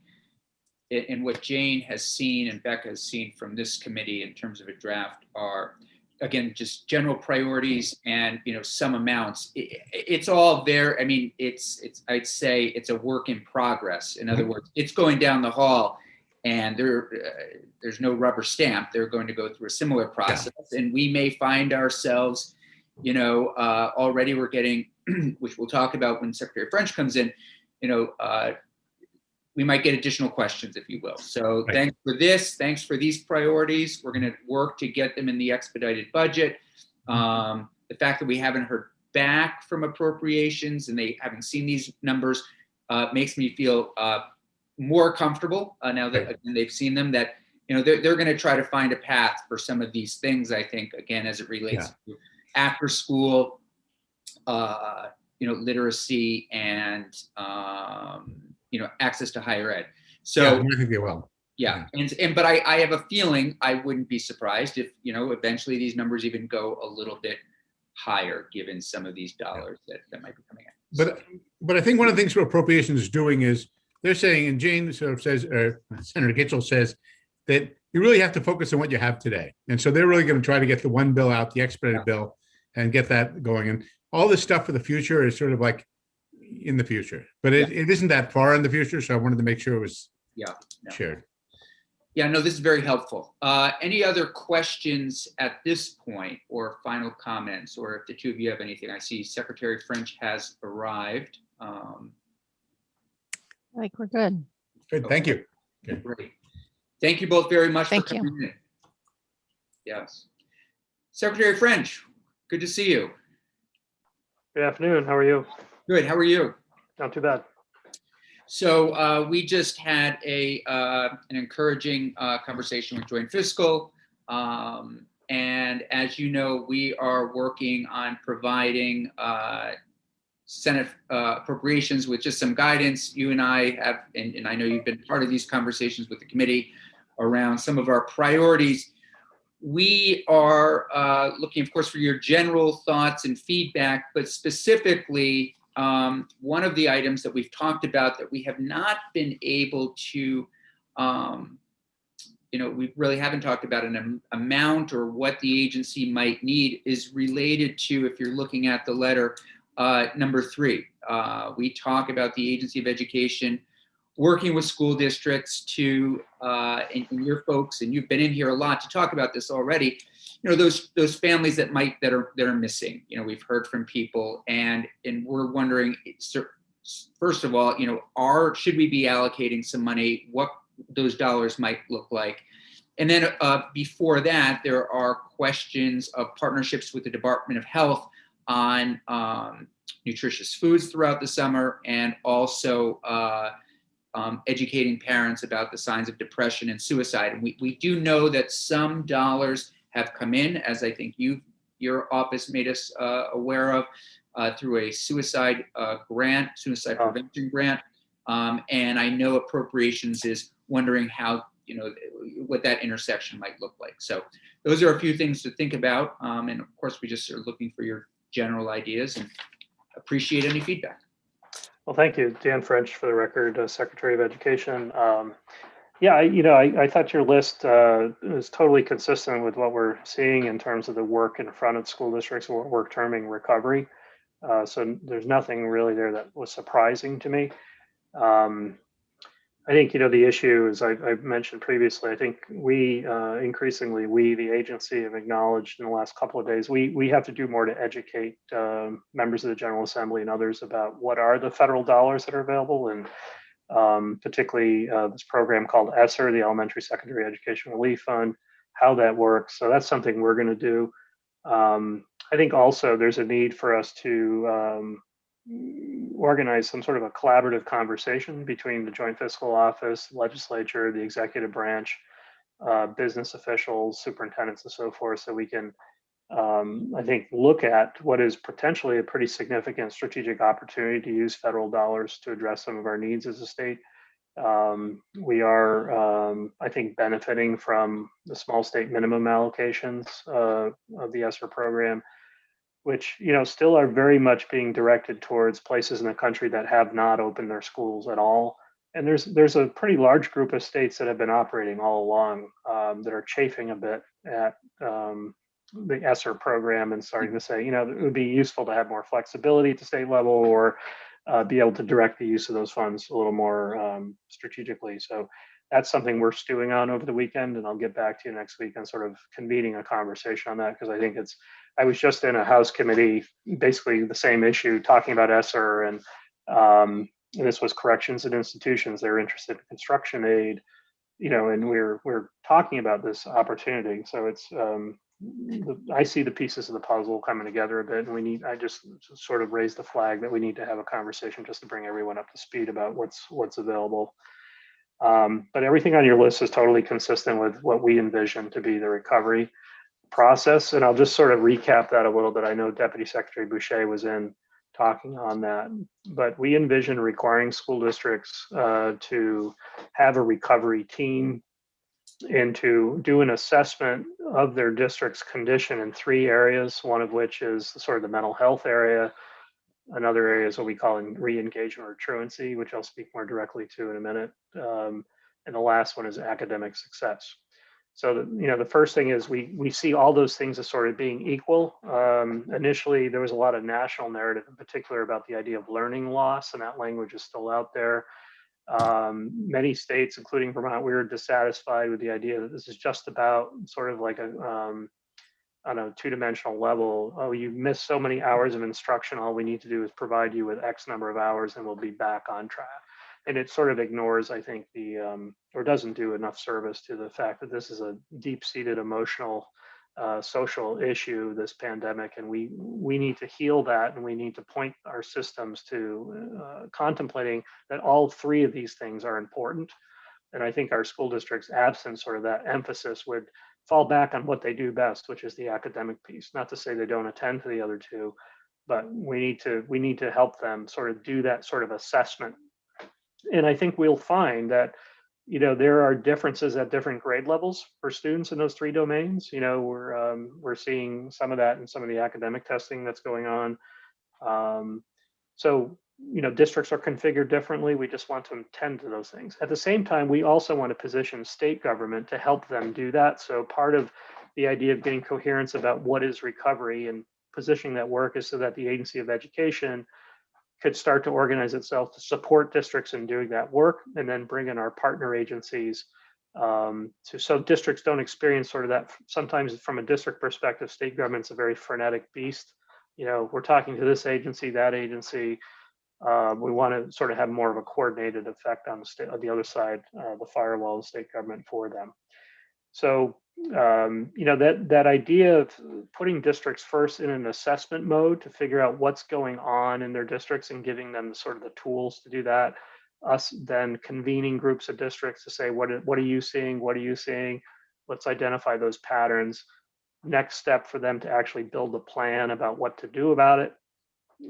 and what Jane has seen and Becca has seen from this committee in terms of a draft are, again, just general priorities and, some amounts. It's all there. I mean, I'd say it's a work in progress. In other words, it's going down the hall and there's no rubber stamp. They're going to go through a similar process, and we may find ourselves, already we're getting, which we'll talk about when Secretary French comes in, we might get additional questions, if you will. So Thanks for this. Thanks for these priorities. We're going to work to get them in the expedited budget. The fact that we haven't heard back from appropriations and they haven't seen these numbers makes me feel more comfortable now that they've seen them, that they're going to try to find a path for some of these things. I think, again, as it relates to after school, literacy and access to higher ed. So I think they will. But I have a feeling I wouldn't be surprised if eventually these numbers even go a little bit higher, given some of these dollars that might be coming in. But I think one of the things Appropriations is doing is they're saying, and Jane sort of says, or Senator Gitchell says, that you really have to focus on what you have today. And so they're really going to try to get the one bill out, the expedited bill, and get that going. And all this stuff for the future is sort of like in the future, but it isn't that far in the future. So I wanted to make sure it was shared. Yeah, no, this is very helpful. Any other questions at this point or final comments, or if the two of you have anything? I see Secretary French has arrived. I think we're good. Good, thank you. Okay. Great. Thank you both very much for coming in. Yes. Secretary French, good to see you. Good afternoon. How are you? Good. How are you? Not too bad. So we just had an encouraging conversation with Joint Fiscal. And as you know, we are working on providing Senate appropriations with just some guidance. You and I have, and I know you've been part of these conversations with the committee around some of our priorities. We are looking, of course, for your general thoughts and feedback, but specifically, one of the items that we've talked about that we have not been able to, we really haven't talked about an amount or what the agency might need is related to, if you're looking at the letter, number 3. We talk about the Agency of Education working with school districts to, and your folks, and you've been in here a lot to talk about this already, those families that are missing. We've heard from people, and we're wondering, first of all, should we be allocating some money, what those dollars might look like? And then before that, there are questions of partnerships with the Department of Health on nutritious foods throughout the summer, and also educating parents about the signs of depression and suicide. And we do know that some dollars have come in, as I think your office made us aware of, through a suicide prevention grant. And I know Appropriations is wondering how, what that intersection might look like. So those are a few things to think about. And of course, we just are looking for your general ideas and appreciate any feedback. Well, thank you, Dan French, for the record, Secretary of Education. I thought your list is totally consistent with what we're seeing in terms of the work in front of school districts, what we're terming recovery. So there's nothing really there that was surprising to me. I think, the issue, as I've mentioned previously, I think we the agency, have acknowledged in the last couple of days, we have to do more to educate members of the General Assembly and others about what are the federal dollars that are available, and particularly this program called ESSER, the Elementary Secondary Education Relief Fund, how that works. So that's something we're going to do. I think also there's a need for us to organize some sort of a collaborative conversation between the Joint Fiscal Office, legislature, the executive branch, business officials, superintendents, and so forth, so we can, I think, look at what is potentially a pretty significant strategic opportunity to use federal dollars to address some of our needs as a state. We are, I think, benefiting from the small state minimum allocations of the ESSER program, which still are very much being directed towards places in the country that have not opened their schools at all. And there's a pretty large group of states that have been operating all along that are chafing a bit at the ESSER program and starting to say, it would be useful to have more flexibility at the state level, or be able to direct the use of those funds a little more strategically. So that's something we're stewing on over the weekend, and I'll get back to you next week on sort of convening a conversation on that, because I think I was just in a House committee, basically the same issue, talking about ESSER, and this was corrections and institutions. They're interested in construction aid, and we're talking about this opportunity. So it's I see the pieces of the puzzle coming together a bit, and I just sort of raised the flag that we need to have a conversation just to bring everyone up to speed about what's available. But everything on your list is totally consistent with what we envision to be the recovery process. And I'll just sort of recap that a little bit. I know Deputy Secretary Boucher was in talking on that, but we envision requiring school districts to have a recovery team and to do an assessment of their district's condition in 3 areas, one of which is sort of the mental health area. Another area is what we call re-engagement or truancy, which I'll speak more directly to in a minute. And the last one is academic success. So the first thing is we see all those things as sort of being equal. Initially, there was a lot of national narrative in particular about the idea of learning loss, and that language is still out there. Many states, including Vermont, we were dissatisfied with the idea that this is just about sort of like on a 2-dimensional level. Oh, you missed so many hours of instruction. All we need to do is provide you with X number of hours and we'll be back on track. And it sort of ignores, I think, or doesn't do enough service to the fact that this is a deep-seated emotional, social issue, this pandemic, and we need to heal that, and we need to point our systems to contemplating that all 3 of these things are important. And I think our school districts, absent sort of that emphasis, would fall back on what they do best, which is the academic piece. Not to say they don't attend to the other 2, but we need to help them sort of do that sort of assessment. And I think we'll find that, there are differences at different grade levels for students in those 3 domains. We're seeing some of that in some of the academic testing that's going on. So districts are configured differently. We just want to tend to those things. At the same time, we also want to position state government to help them do that. So part of the idea of getting coherence about what is recovery and positioning that work is so that the Agency of Education could start to organize itself to support districts in doing that work, and then bring in our partner agencies so districts don't experience sort of that. Sometimes from a district perspective, state government's a very frenetic beast. We're talking to this agency, that agency. We want to sort of have more of a coordinated effect on the other side, the firewall, the state government for them. So, that idea of putting districts first in an assessment mode to figure out what's going on in their districts and giving them sort of the tools to do that. Us then convening groups of districts to say, what are you seeing? What are you seeing? Let's identify those patterns. Next step for them to actually build a plan about what to do about it.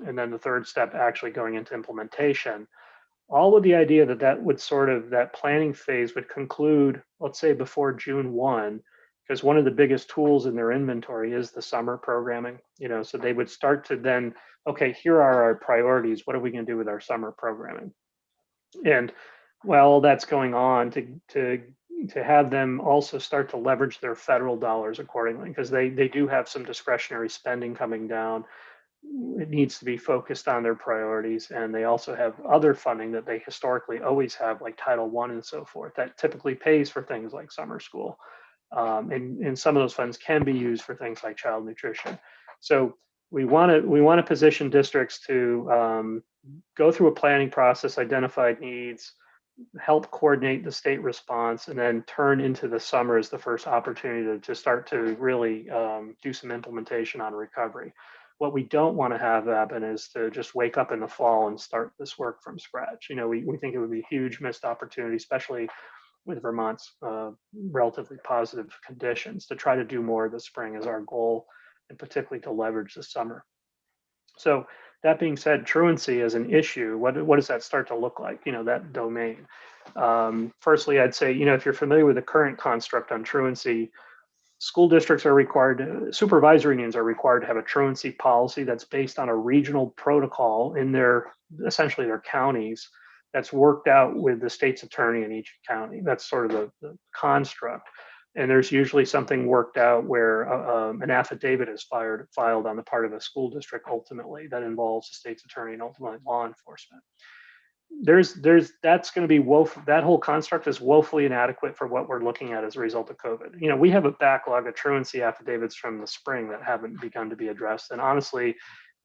And then the third step actually going into implementation. All with the idea that that planning phase would conclude, let's say, before June 1, because one of the biggest tools in their inventory is the summer programming. So they would start to then, okay, here are our priorities. What are we going to do with our summer programming? And while that's going on, to have them also start to leverage their federal dollars accordingly, because they do have some discretionary spending coming down. It needs to be focused on their priorities, and they also have other funding that they historically always have, like Title I and so forth, that typically pays for things like summer school, and some of those funds can be used for things like child nutrition. So we want to position districts to go through a planning process, identify needs, help coordinate the state response, and then turn into the summer as the first opportunity to start to really do some implementation on recovery. What we don't want to have happen is to just wake up in the fall and start this work from scratch. We think it would be a huge missed opportunity, especially with Vermont's relatively positive conditions, to try to do more this spring is our goal, and particularly to leverage the summer. So that being said, truancy as an issue, what does that start to look like, that domain? Firstly, I'd say, if you're familiar with the current construct on truancy, school districts are required, supervisory unions are required to have a truancy policy that's based on a regional protocol in essentially their counties, that's worked out with the state's attorney in each county. That's sort of the construct. And there's usually something worked out where an affidavit is filed on the part of a school district ultimately that involves the state's attorney and ultimately law enforcement. That's going to be that whole construct is woefully inadequate for what we're looking at as a result of COVID. We have a backlog of truancy affidavits from the spring that haven't begun to be addressed. And honestly,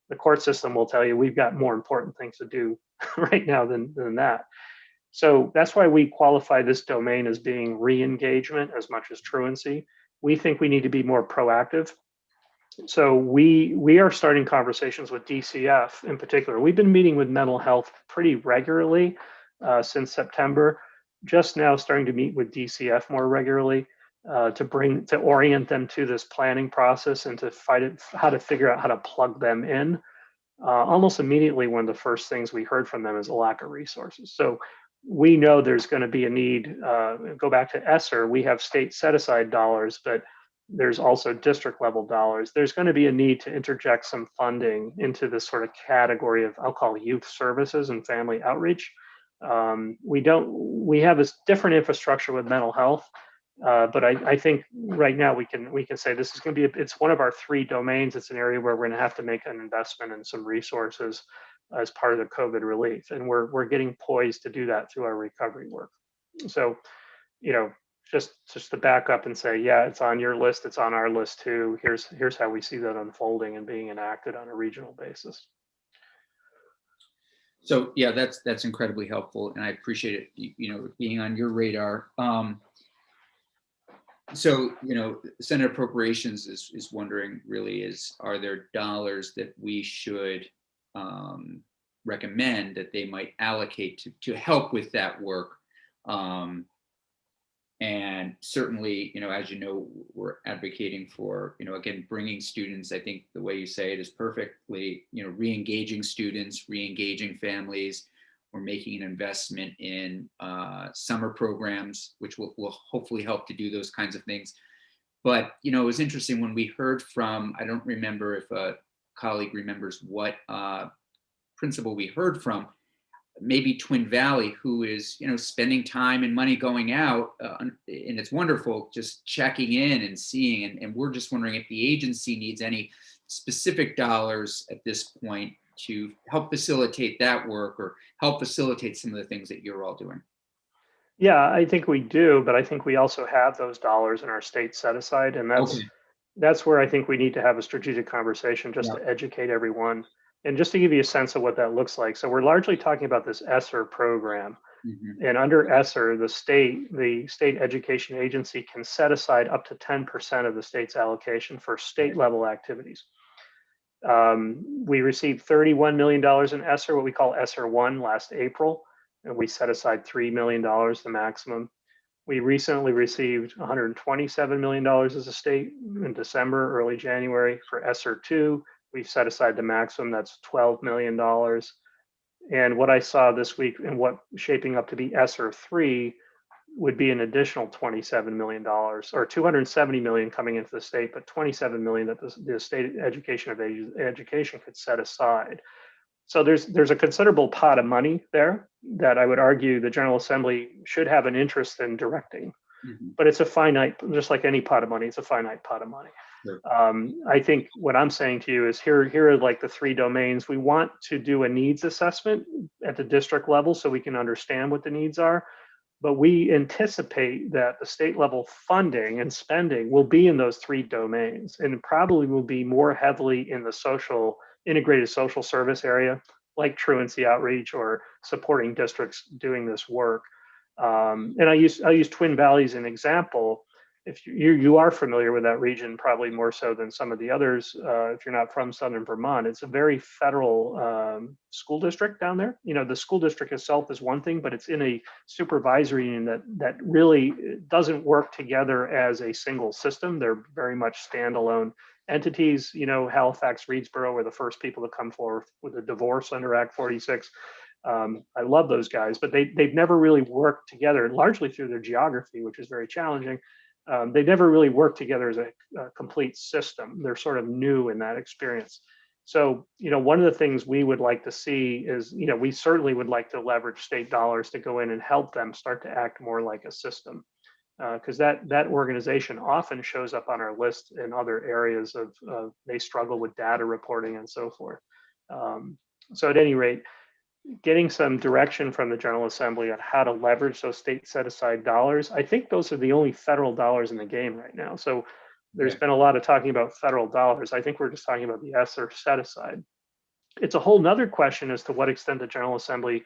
the court system will tell you we've got more important things to do right now than that. So that's why we qualify this domain as being re-engagement as much as truancy. We think we need to be more proactive. So we are starting conversations with DCF in particular. We've been meeting with mental health pretty regularly since September, just now starting to meet with DCF more regularly to orient them to this planning process and to how to figure out how to plug them in. Almost immediately, one of the first things we heard from them is a lack of resources. So we know there's going to be a need. Go back to ESSER, we have state set aside dollars, but there's also district level dollars. There's going to be a need to interject some funding into this sort of category of, I'll call youth services and family outreach. We have this different infrastructure with mental health, but I think right now we can say this is going to be, it's one of our three domains. It's an area where we're going to have to make an investment in some resources as part of the COVID relief. And we're getting poised to do that through our recovery work. So, just to back up and say, yeah, it's on your list, it's on our list too. Here's how we see that unfolding and being enacted on a regional basis. So yeah, that's incredibly helpful, and I appreciate it, being on your radar. So, Senate Appropriations is wondering really are there dollars that we should recommend that they might allocate to help with that work? And certainly, as we're advocating for, again, bringing students. I think the way you say it is perfectly, re-engaging students, re-engaging families. We're making an investment in summer programs, which will hopefully help to do those kinds of things. But, it was interesting when we heard from, I don't remember if a colleague remembers what principal we heard from, maybe Twin Valley, who is, spending time and money going out, and it's wonderful just checking in and seeing, and we're just wondering if the agency needs any specific dollars at this point to help facilitate that work or help facilitate some of the things that you're all doing? Yeah, I think we do, but I think we also have those dollars in our state set aside, and Okay. that's where I think we need to have a strategic conversation just Yeah. to educate everyone. And just to give you a sense of what that looks like. So we're largely talking about this ESSER program. Mhm. And under ESSER, the state education agency can set aside up to 10% of the state's allocation for state level activities. We received $31 million in ESSER, what we call ESSER 1 last April, and we set aside $3 million, the maximum. We recently received $127 million as a state in December, early January for ESSER 2. We've set aside the maximum, that's $12 million. And what I saw this week and what shaping up to be ESSER 3 would be an additional $27 million or $270 million coming into the state, but $27 million that the state education could set aside. So there's a considerable pot of money there that I would argue the General Assembly should have an interest in directing. Mhm. But it's a finite, just like any pot of money, it's a finite pot of money. Sure. I think what I'm saying to you is here are like the three domains. We want to do a needs assessment at the district level so we can understand what the needs are. But we anticipate that the state level funding and spending will be in those three domains and probably will be more heavily in the integrated social service area, like truancy outreach or supporting districts doing this work. And I use Twin Valley as an example. If you are familiar with that region, probably more so than some of the others, if you're not from Southern Vermont, it's a very federal school district down there. You know, the school district itself is one thing, but it's in a supervisory union that really doesn't work together as a single system. They're very much standalone entities. You know, Halifax, Reedsboro were the first people to come forward with a divorce under Act 46. I love those guys, but they've never really worked together, largely through their geography, which is very challenging. They never really worked together as a complete system. They're sort of new in that experience. So, you know, one of the things we would like to see is, you know, we certainly would like to leverage state dollars to go in and help them start to act more like a system. Because that organization often shows up on our list in other areas of they struggle with data reporting and so forth. So at any rate, getting some direction from the General Assembly on how to leverage those state set aside dollars. I think those are the only federal dollars in the game right now. So there's been a lot of talking about federal dollars. I think we're just talking about the ESSER set aside. It's a whole nother question as to what extent the General Assembly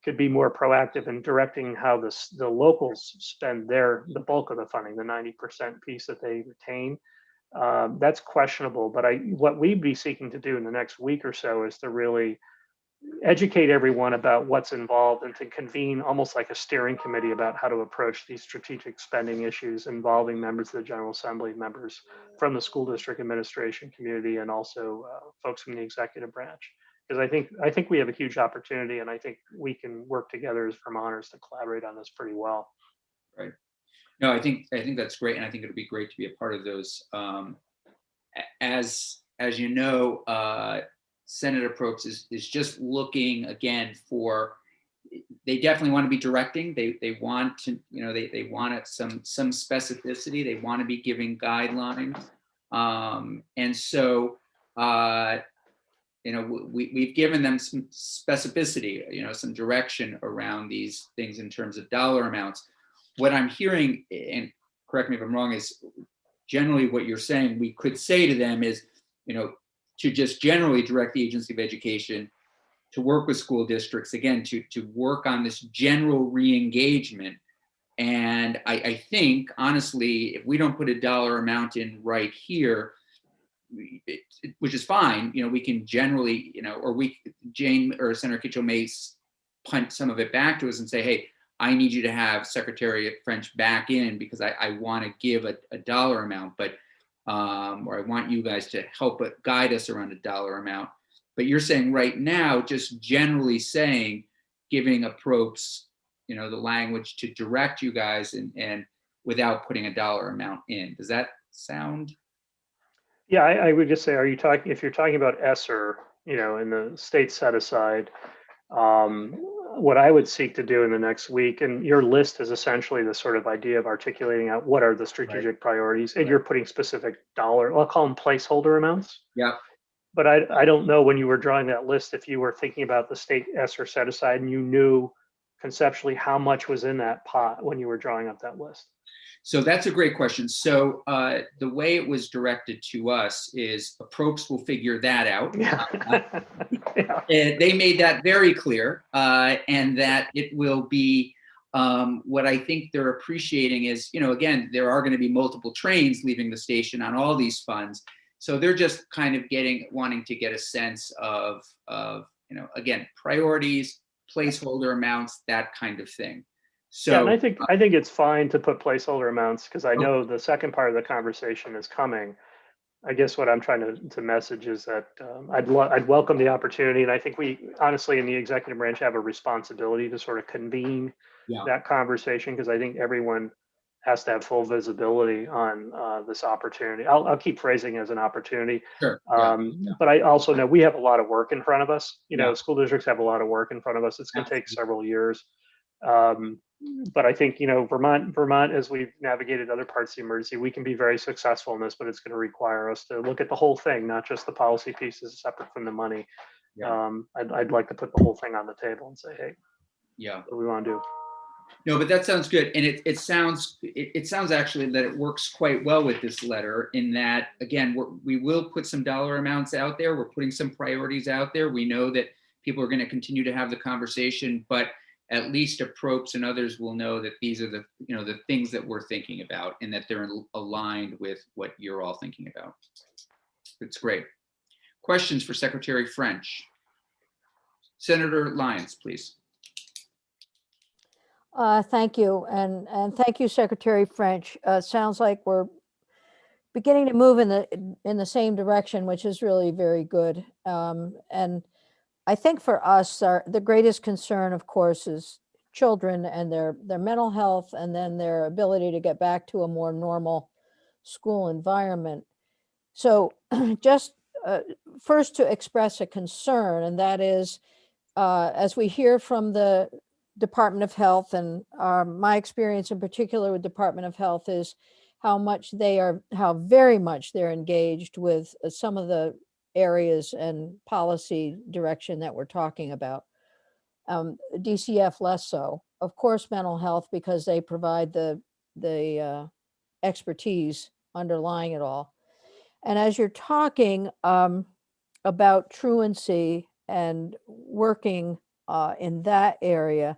could be more proactive in directing how the locals spend the bulk of the funding, the 90% piece that they retain. That's questionable, but what we'd be seeking to do in the next week or so is to really educate everyone about what's involved and to convene almost like a steering committee about how to approach these strategic spending issues involving members of the General Assembly, members from the school district administration community, and also folks from the executive branch. Because I think we have a huge opportunity, and I think we can work together as Vermonters to collaborate on this pretty well. Right. No, I think that's great, and I think it'll be great to be a part of those. As you know, Senator Probst is just looking again for. They definitely want to be directing. They want to, you know, they want some specificity. They want to be giving guidelines, and so you know, we've given them some specificity, you know, some direction around these things in terms of dollar amounts. What I'm hearing, and correct me if I'm wrong, is generally what you're saying we could say to them is, you know, to just generally direct the Agency of Education to work with school districts, again, to work on this general re-engagement. And I think, honestly, if we don't put a dollar amount in right here, which is fine, you know, we can generally, you know, or Jane or Senator Kitchell may punt some of it back to us and say, hey, I need you to have Secretary French back in because I want to give a dollar amount, but or I want you guys to help guide us around a dollar amount. But you're saying right now, just generally saying, giving Probst, you know, the language to direct you guys and without putting a dollar amount in. Does that sound? Yeah, I would just say, if you're talking about ESSER, you know, in the state set aside, what I would seek to do in the next week, and your list is essentially the sort of idea of articulating out what are the strategic priorities, and you're putting specific dollar, I'll call them placeholder amounts. Yeah. But I don't know when you were drawing that list, if you were thinking about the state ESSER set aside and you knew conceptually how much was in that pot when you were drawing up that list. So that's a great question. So the way it was directed to us is Approps will figure that out. Yeah. Yeah. And they made that very clear, and that it will be what I think they're appreciating is, again, there are going to be multiple trains leaving the station on all these funds. So they're just kind of wanting to get a sense of again, priorities, placeholder amounts, that kind of thing. So yeah, and I think it's fine to put placeholder amounts because I know the second part of the conversation is coming. I guess what I'm trying to message is that I'd welcome the opportunity, and I think we honestly in the executive branch have a responsibility to sort of convene that conversation because I think everyone has to have full visibility on this opportunity. I'll keep phrasing it as an opportunity. Sure. But I also know we have a lot of work in front of us. School districts have a lot of work in front of us. It's going to take several years. But I think, Vermont, as we've navigated other parts of the emergency, we can be very successful in this, but it's going to require us to look at the whole thing, not just the policy pieces separate from the money. I'd like to put the whole thing on the table and say, hey, what do we want to do? No, but that sounds good. And it sounds actually that it works quite well with this letter in that, again, we will put some dollar amounts out there. We're putting some priorities out there. We know that people are going to continue to have the conversation, but at least Approps and others will know that these are the things that we're thinking about and that they're aligned with what you're all thinking about. It's great. Questions for Secretary French? Senator Lyons, please. Thank you. And thank you, Secretary French. Sounds like we're beginning to move in the same direction, which is really very good. And I think for us, the greatest concern, of course, is children and their mental health, and then their ability to get back to a more normal school environment. So just first to express a concern, and that is, as we hear from the Department of Health, and my experience in particular with Department of Health is how very much they're engaged with some of the areas and policy direction that we're talking about. DCF less so. Of course, mental health, because they provide the expertise underlying it all. And as you're talking about truancy and working in that area,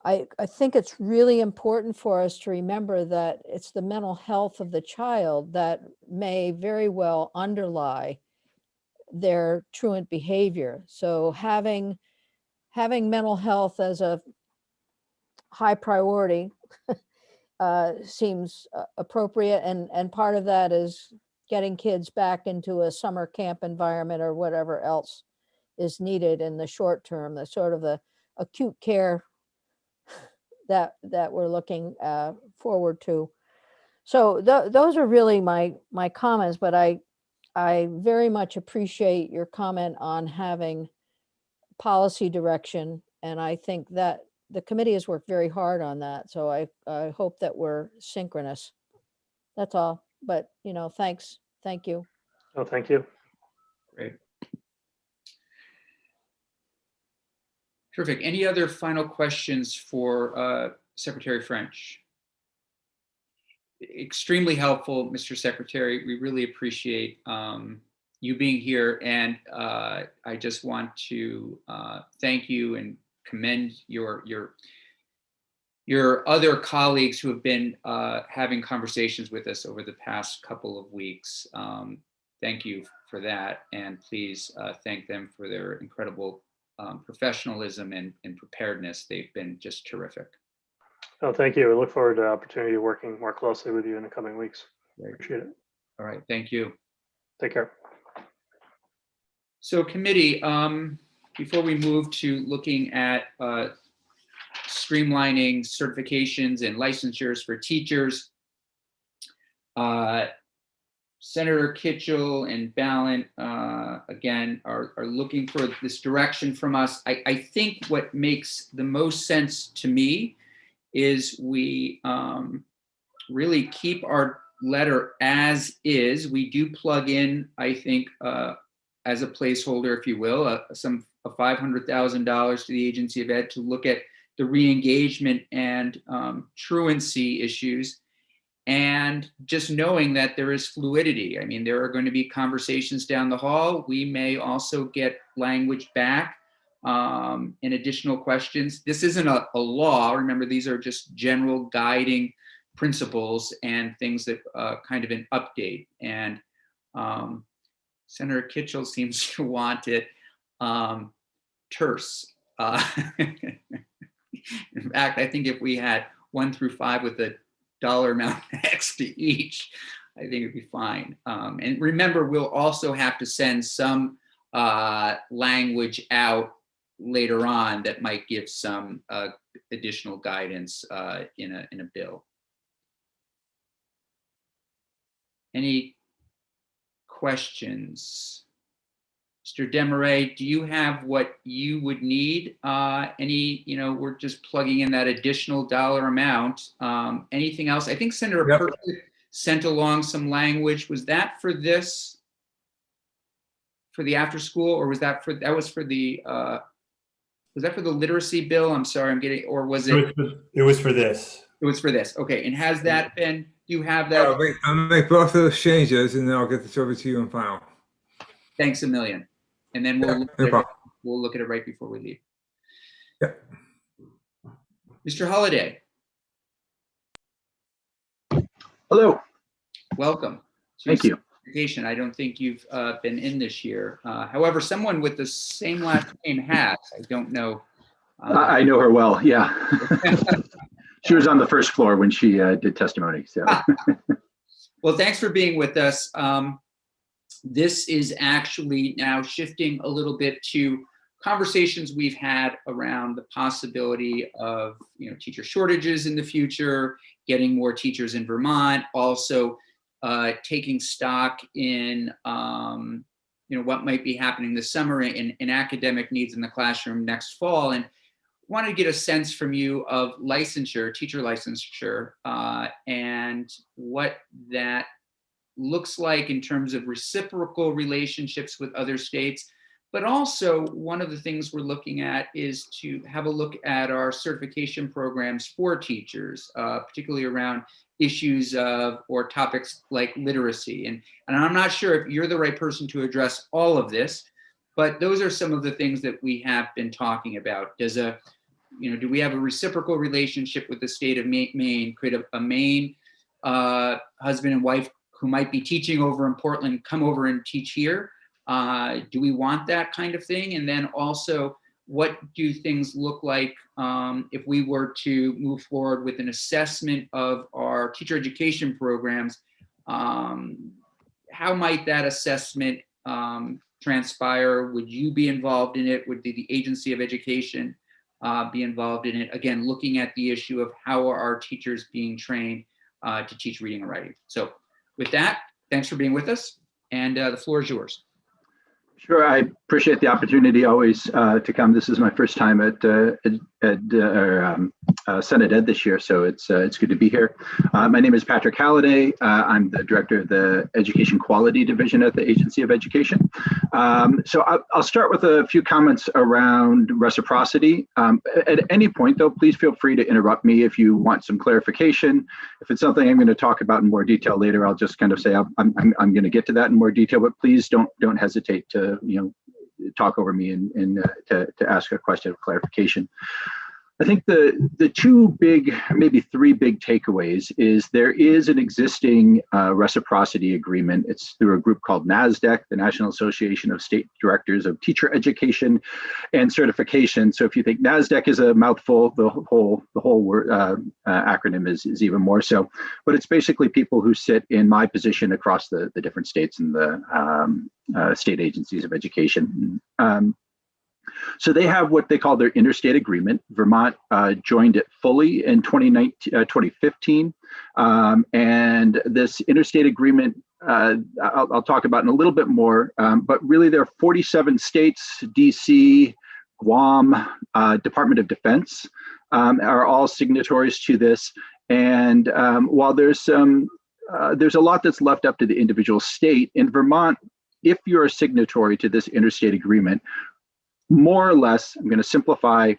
I think it's really important for us to remember that it's the mental health of the child that may very well underlie their truant behavior. So having mental health as a high priority seems appropriate, and part of that is getting kids back into a summer camp environment or whatever else is needed in the short term, the sort of the acute care that we're looking forward to. So those are really my comments, but I very much appreciate your comment on having policy direction, and I think that the committee has worked very hard on that. So I hope that we're synchronous. That's all. But thanks. Thank you. Oh, thank you. Great. Terrific. Any other final questions for Secretary French? Extremely helpful, Mr. Secretary. We really appreciate you being here, and I just want to thank you and commend your other colleagues who have been having conversations with us over the past couple of weeks. Thank you for that, and please thank them for their incredible professionalism and preparedness. They've been just terrific. Oh, thank you. I look forward to the opportunity of working more closely with you in the coming weeks. Great. Appreciate it. All right, thank you. Take care. So committee, before we move to looking at streamlining certifications and licensures for teachers, Senator Kitchell and Balint, again, are looking for this direction from us. I think what makes the most sense to me is we really keep our letter as is. We do plug in, I think, as a placeholder, if you will, a $500,000 to the Agency of Ed to look at the re-engagement and truancy issues. And just knowing that there is fluidity. I mean, there are going to be conversations down the hall. We may also get language back and additional questions. This isn't a law. Remember, these are just general guiding principles and things that kind of an update. And Senator Kitchell seems to want it terse. In fact, I think if we had 1 through 5 with a dollar amount next to each, I think it'd be fine. And remember, we'll also have to send some language out later on that might give some additional guidance in a bill. Any questions? Mr. Demaray, do you have what you would need? We're just plugging in that additional dollar amount. Anything else? I think Senator Persick sent along some language. Was that for this, for the after school, or was that for the literacy bill? I'm sorry, I'm getting, or was it? It was for this. It was for this. Okay, and has that been, do you have that? I'll make both of those changes and then I'll get this over to you in final. Thanks a million. And then we'll look at it right before we leave. Yep. Mr. Holliday. Hello. Welcome. Thank you. I don't think you've been in this year. However, someone with the same last name has. I don't know. I know her well. Yeah. She was on the first floor when she did testimony. So. Well, thanks for being with us. This is actually now shifting a little bit to conversations we've had around the possibility of, teacher shortages in the future, getting more teachers in Vermont, also taking stock in, what might be happening this summer in academic needs in the classroom next fall. And wanted to get a sense from you of licensure, teacher licensure, and what that looks like in terms of reciprocal relationships with other states. But also, one of the things we're looking at is to have a look at our certification programs for teachers, particularly around issues or topics like literacy. And I'm not sure if you're the right person to address all of this, but those are some of the things that we have been talking about. Do we have a reciprocal relationship with the state of Maine? Could a Maine husband and wife who might be teaching over in Portland come over and teach here? Do we want that kind of thing? And then also, what do things look like if we were to move forward with an assessment of our teacher education programs? How might that assessment transpire? Would you be involved in it? Would the Agency of Education be involved in it? Again, looking at the issue of how are our teachers being trained to teach reading and writing. So with that, thanks for being with us, and the floor is yours. Sure, I appreciate the opportunity always to come. This is my first time at Senate Ed this year, so it's good to be here. My name is Patrick Halliday. I'm the director of the Education Quality Division at the Agency of Education. So I'll start with a few comments around reciprocity. At any point, though, please feel free to interrupt me if you want some clarification. If it's something I'm going to talk about in more detail later, I'll just kind of say I'm going to get to that in more detail. But please don't hesitate to talk over me and to ask a question of clarification. I think the two big, maybe three big takeaways is there is an existing reciprocity agreement. It's through a group called NASDAQ, the National Association of State Directors of Teacher Education and Certification. So if you think NASDAQ is a mouthful, the whole word, acronym is even more so. But it's basically people who sit in my position across the different states and the state agencies of education. So they have what they call their Interstate Agreement. Vermont joined it fully in 2015. And this Interstate Agreement, I'll talk about in a little bit more, but really there are 47 states, DC, Guam, Department of Defense are all signatories to this. And while there's a lot that's left up to the individual state, in Vermont, if you're a signatory to this interstate agreement, more or less, I'm going to simplify,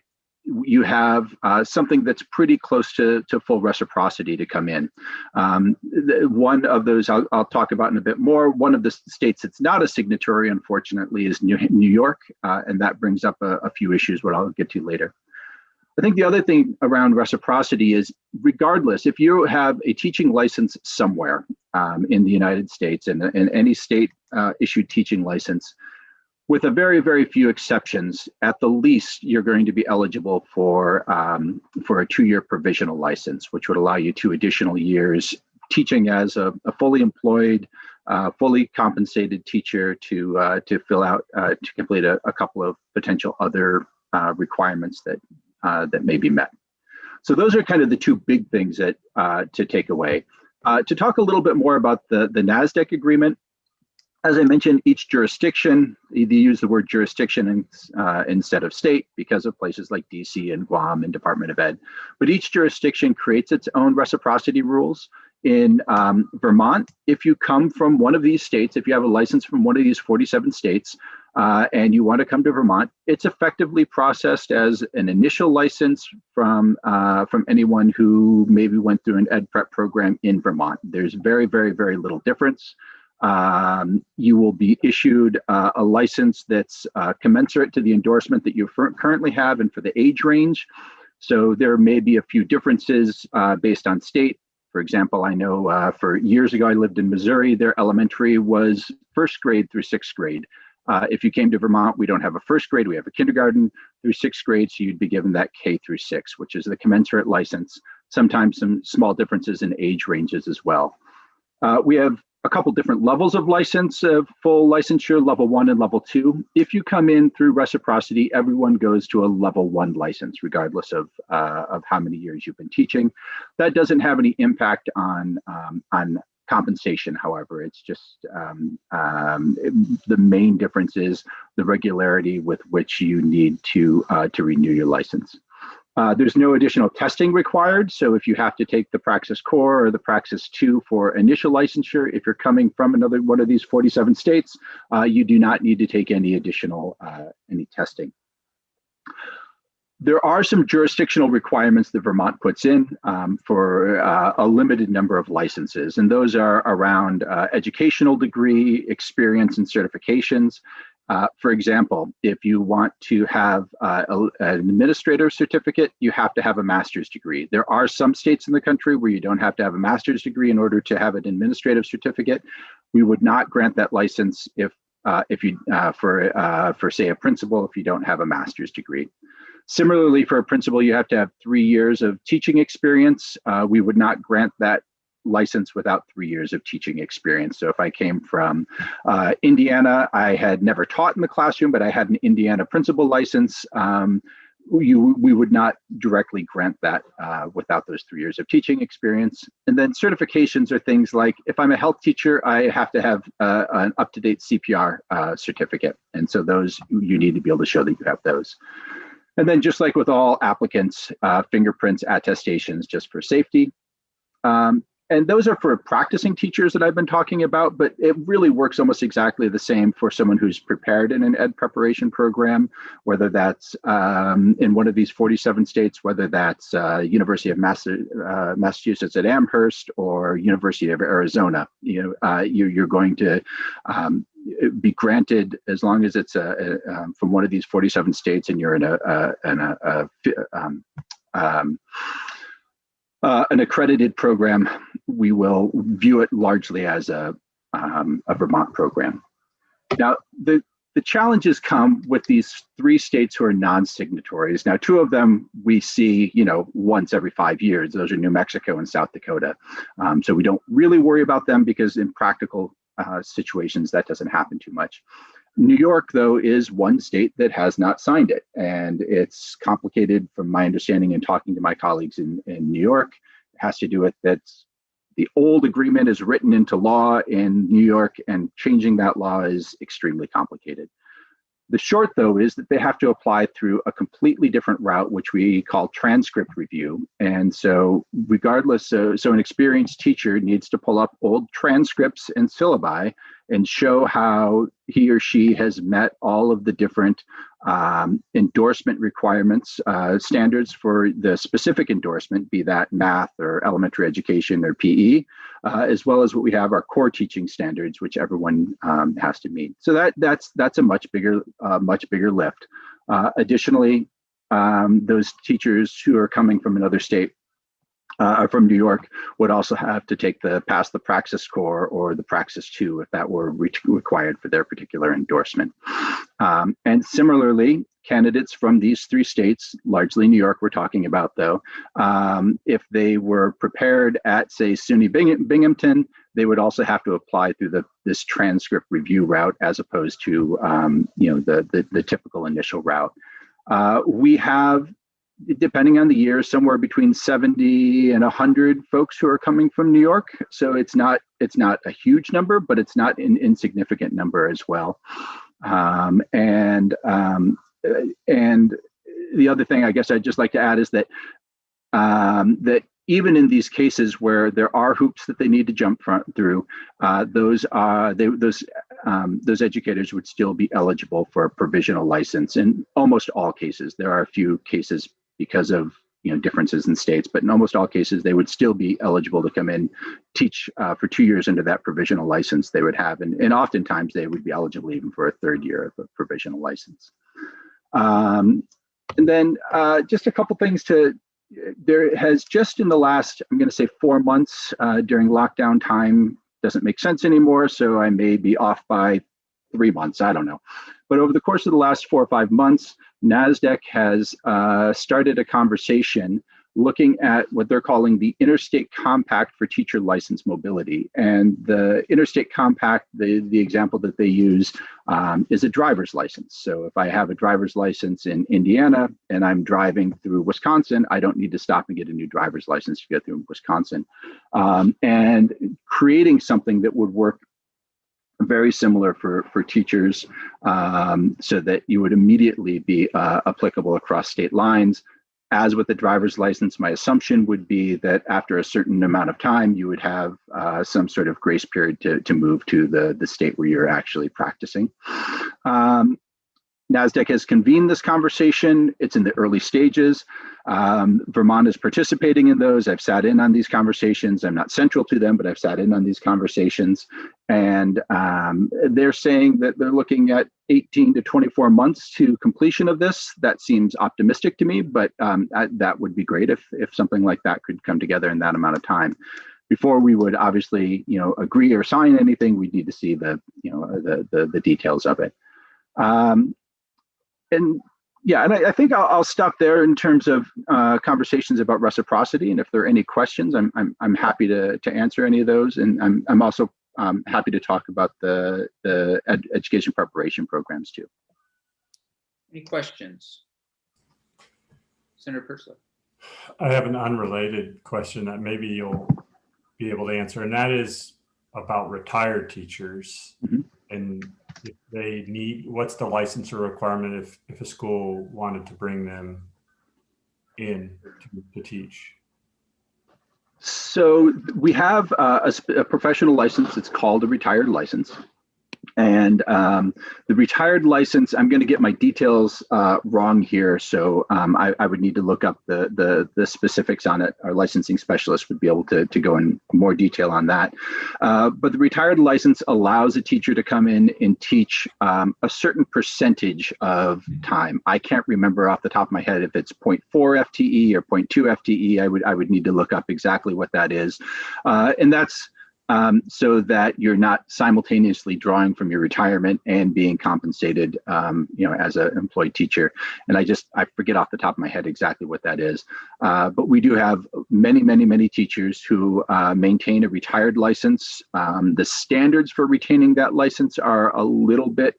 you have something that's pretty close to full reciprocity to come in. One of those I'll talk about in a bit more. One of the states that's not a signatory, unfortunately, is New York, and that brings up a few issues, what I'll get to later. I think the other thing around reciprocity is, regardless, if you have a teaching license somewhere in the United States, and any state issued teaching license, with a very, very few exceptions, at the least, you're going to be eligible for a 2-year provisional license, which would allow you 2 additional years teaching as a fully employed, fully compensated teacher to fill out, to complete a couple of potential other requirements that may be met. So those are kind of the 2 big things that to take away. To talk a little bit more about the NASDAQ agreement, as I mentioned, each jurisdiction, they use the word jurisdiction instead of state because of places like DC and Guam and Department of Ed. But each jurisdiction creates its own reciprocity rules. In Vermont, if you come from one of these states, if you have a license from one of these 47 states, and you want to come to Vermont, it's effectively processed as an initial license from anyone who maybe went through an ed prep program in Vermont. There's very, very, very little difference. You will be issued a license that's commensurate to the endorsement that you currently have and for the age range. So there may be a few differences based on state. For example, I know for years ago, I lived in Missouri, their elementary was 1st grade through 6th grade. If you came to Vermont, we don't have a 1st grade, we have a kindergarten through 6th grade, so you'd be given that K through 6, which is the commensurate license, sometimes some small differences in age ranges as well. We have a couple different levels of license, full licensure, level 1 and level 2. If you come in through reciprocity, everyone goes to a level 1 license, regardless of how many years you've been teaching. That doesn't have any impact on compensation, however. It's just the main difference is the regularity with which you need to renew your license. There's no additional testing required. So if you have to take the Praxis Core or the Praxis 2 for initial licensure, if you're coming from another one of these 47 states, you do not need to take any additional any testing. There are some jurisdictional requirements that Vermont puts in for a limited number of licenses, and those are around educational degree, experience, and certifications. For example, if you want to have an administrator certificate, you have to have a master's degree. There are some states in the country where you don't have to have a master's degree in order to have an administrative certificate. We would not grant that license if you for say a principal if you don't have a master's degree. Similarly, for a principal, you have to have 3 years of teaching experience. We would not grant that license without 3 years of teaching experience. So if I came from Indiana, I had never taught in the classroom, but I had an Indiana principal license, we would not directly grant that without those 3 years of teaching experience. And then certifications are things like, if I'm a health teacher, I have to have an up-to-date CPR certificate. And so those, you need to be able to show that you have those. And then just like with all applicants, fingerprints, attestations, just for safety. And those are for practicing teachers that I've been talking about, but it really works almost exactly the same for someone who's prepared in an ed preparation program, whether that's in one of these 47 states, whether that's University of Massachusetts at Amherst or University of Arizona. You're going to be granted, as long as it's from one of these 47 states and you're in an accredited program, we will view it largely as a Vermont program. Now, the challenges come with these 3 states who are non-signatories. Now, 2 of them we see, once every 5 years. Those are New Mexico and South Dakota. So we don't really worry about them because in practical situations, that doesn't happen too much. New York, though, is one state that has not signed it, and it's complicated from my understanding and talking to my colleagues in New York. It has to do with that the old agreement is written into law in New York, and changing that law is extremely complicated. The short, though, is that they have to apply through a completely different route, which we call transcript review. And so regardless, so an experienced teacher needs to pull up old transcripts and syllabi and show how he or she has met all of the different endorsement requirements, standards for the specific endorsement, be that math or elementary education or PE, as well as what we have our core teaching standards, which everyone has to meet. So that's a much bigger lift. Additionally, those teachers who are coming from another state, from New York, would also have to pass the Praxis Core or the Praxis 2 if that were required for their particular endorsement. And similarly, candidates from these 3 states, largely New York we're talking about though, if they were prepared at, say, SUNY Binghamton, they would also have to apply through this transcript review route as opposed to the typical initial route. We have, depending on the year, somewhere between 70 and 100 folks who are coming from New York. So it's not a huge number, but it's not an insignificant number as well. And the other thing I guess I'd just like to add is that that even in these cases where there are hoops that they need to jump through, those educators would still be eligible for a provisional license in almost all cases. There are a few cases because of differences in states, but in almost all cases, they would still be eligible to come in, teach for 2 years into that provisional license they would have. And oftentimes they would be eligible even for a 3rd year of a provisional license. And then just a couple things there has just in the last, I'm going to say 4 months during lockdown time, doesn't make sense anymore. So I may be off by 3 months, I don't know. But over the course of the last 4 or 5 months, NASDAQ has started a conversation looking at what they're calling the Interstate Compact for Teacher License Mobility. And the Interstate Compact, the example that they use is a driver's license. So if I have a driver's license in Indiana and I'm driving through Wisconsin, I don't need to stop and get a new driver's license to get through Wisconsin. And creating something that would work very similar for teachers, so that you would immediately be applicable across state lines. As with the driver's license, my assumption would be that after a certain amount of time, you would have some sort of grace period to move to the state where you're actually practicing. NASDAQ has convened this conversation. It's in the early stages. Vermont is participating in those. I've sat in on these conversations. I'm not central to them, but I've sat in on these conversations. And they're saying that they're looking at 18 to 24 months to completion of this. That seems optimistic to me, but that would be great if something like that could come together in that amount of time. Before we would obviously, agree or sign anything, we'd need to see the details of it. And I think I'll stop there in terms of conversations about reciprocity. And if there are any questions, I'm happy to answer any of those. And I'm also happy to talk about the education preparation programs too. Any questions? Senator Perslow. I have an unrelated question that maybe you'll be able to answer, and that is about retired teachers. Mm-hmm. And if they need, what's the licensure requirement if a school wanted to bring them in to teach? So we have a professional license. It's called a retired license. And the retired license, I'm going to get my details wrong here, so I would need to look up the specifics on it. Our licensing specialist would be able to go in more detail on that. But the retired license allows a teacher to come in and teach a certain percentage of time. I can't remember off the top of my head if it's 0.4 FTE or 0.2 FTE. I would need to look up exactly what that is. And that's so that you're not simultaneously drawing from your retirement and being compensated, as an employed teacher. And I forget off the top of my head exactly what that is. But we do have many teachers who maintain a retired license. The standards for retaining that license are a little bit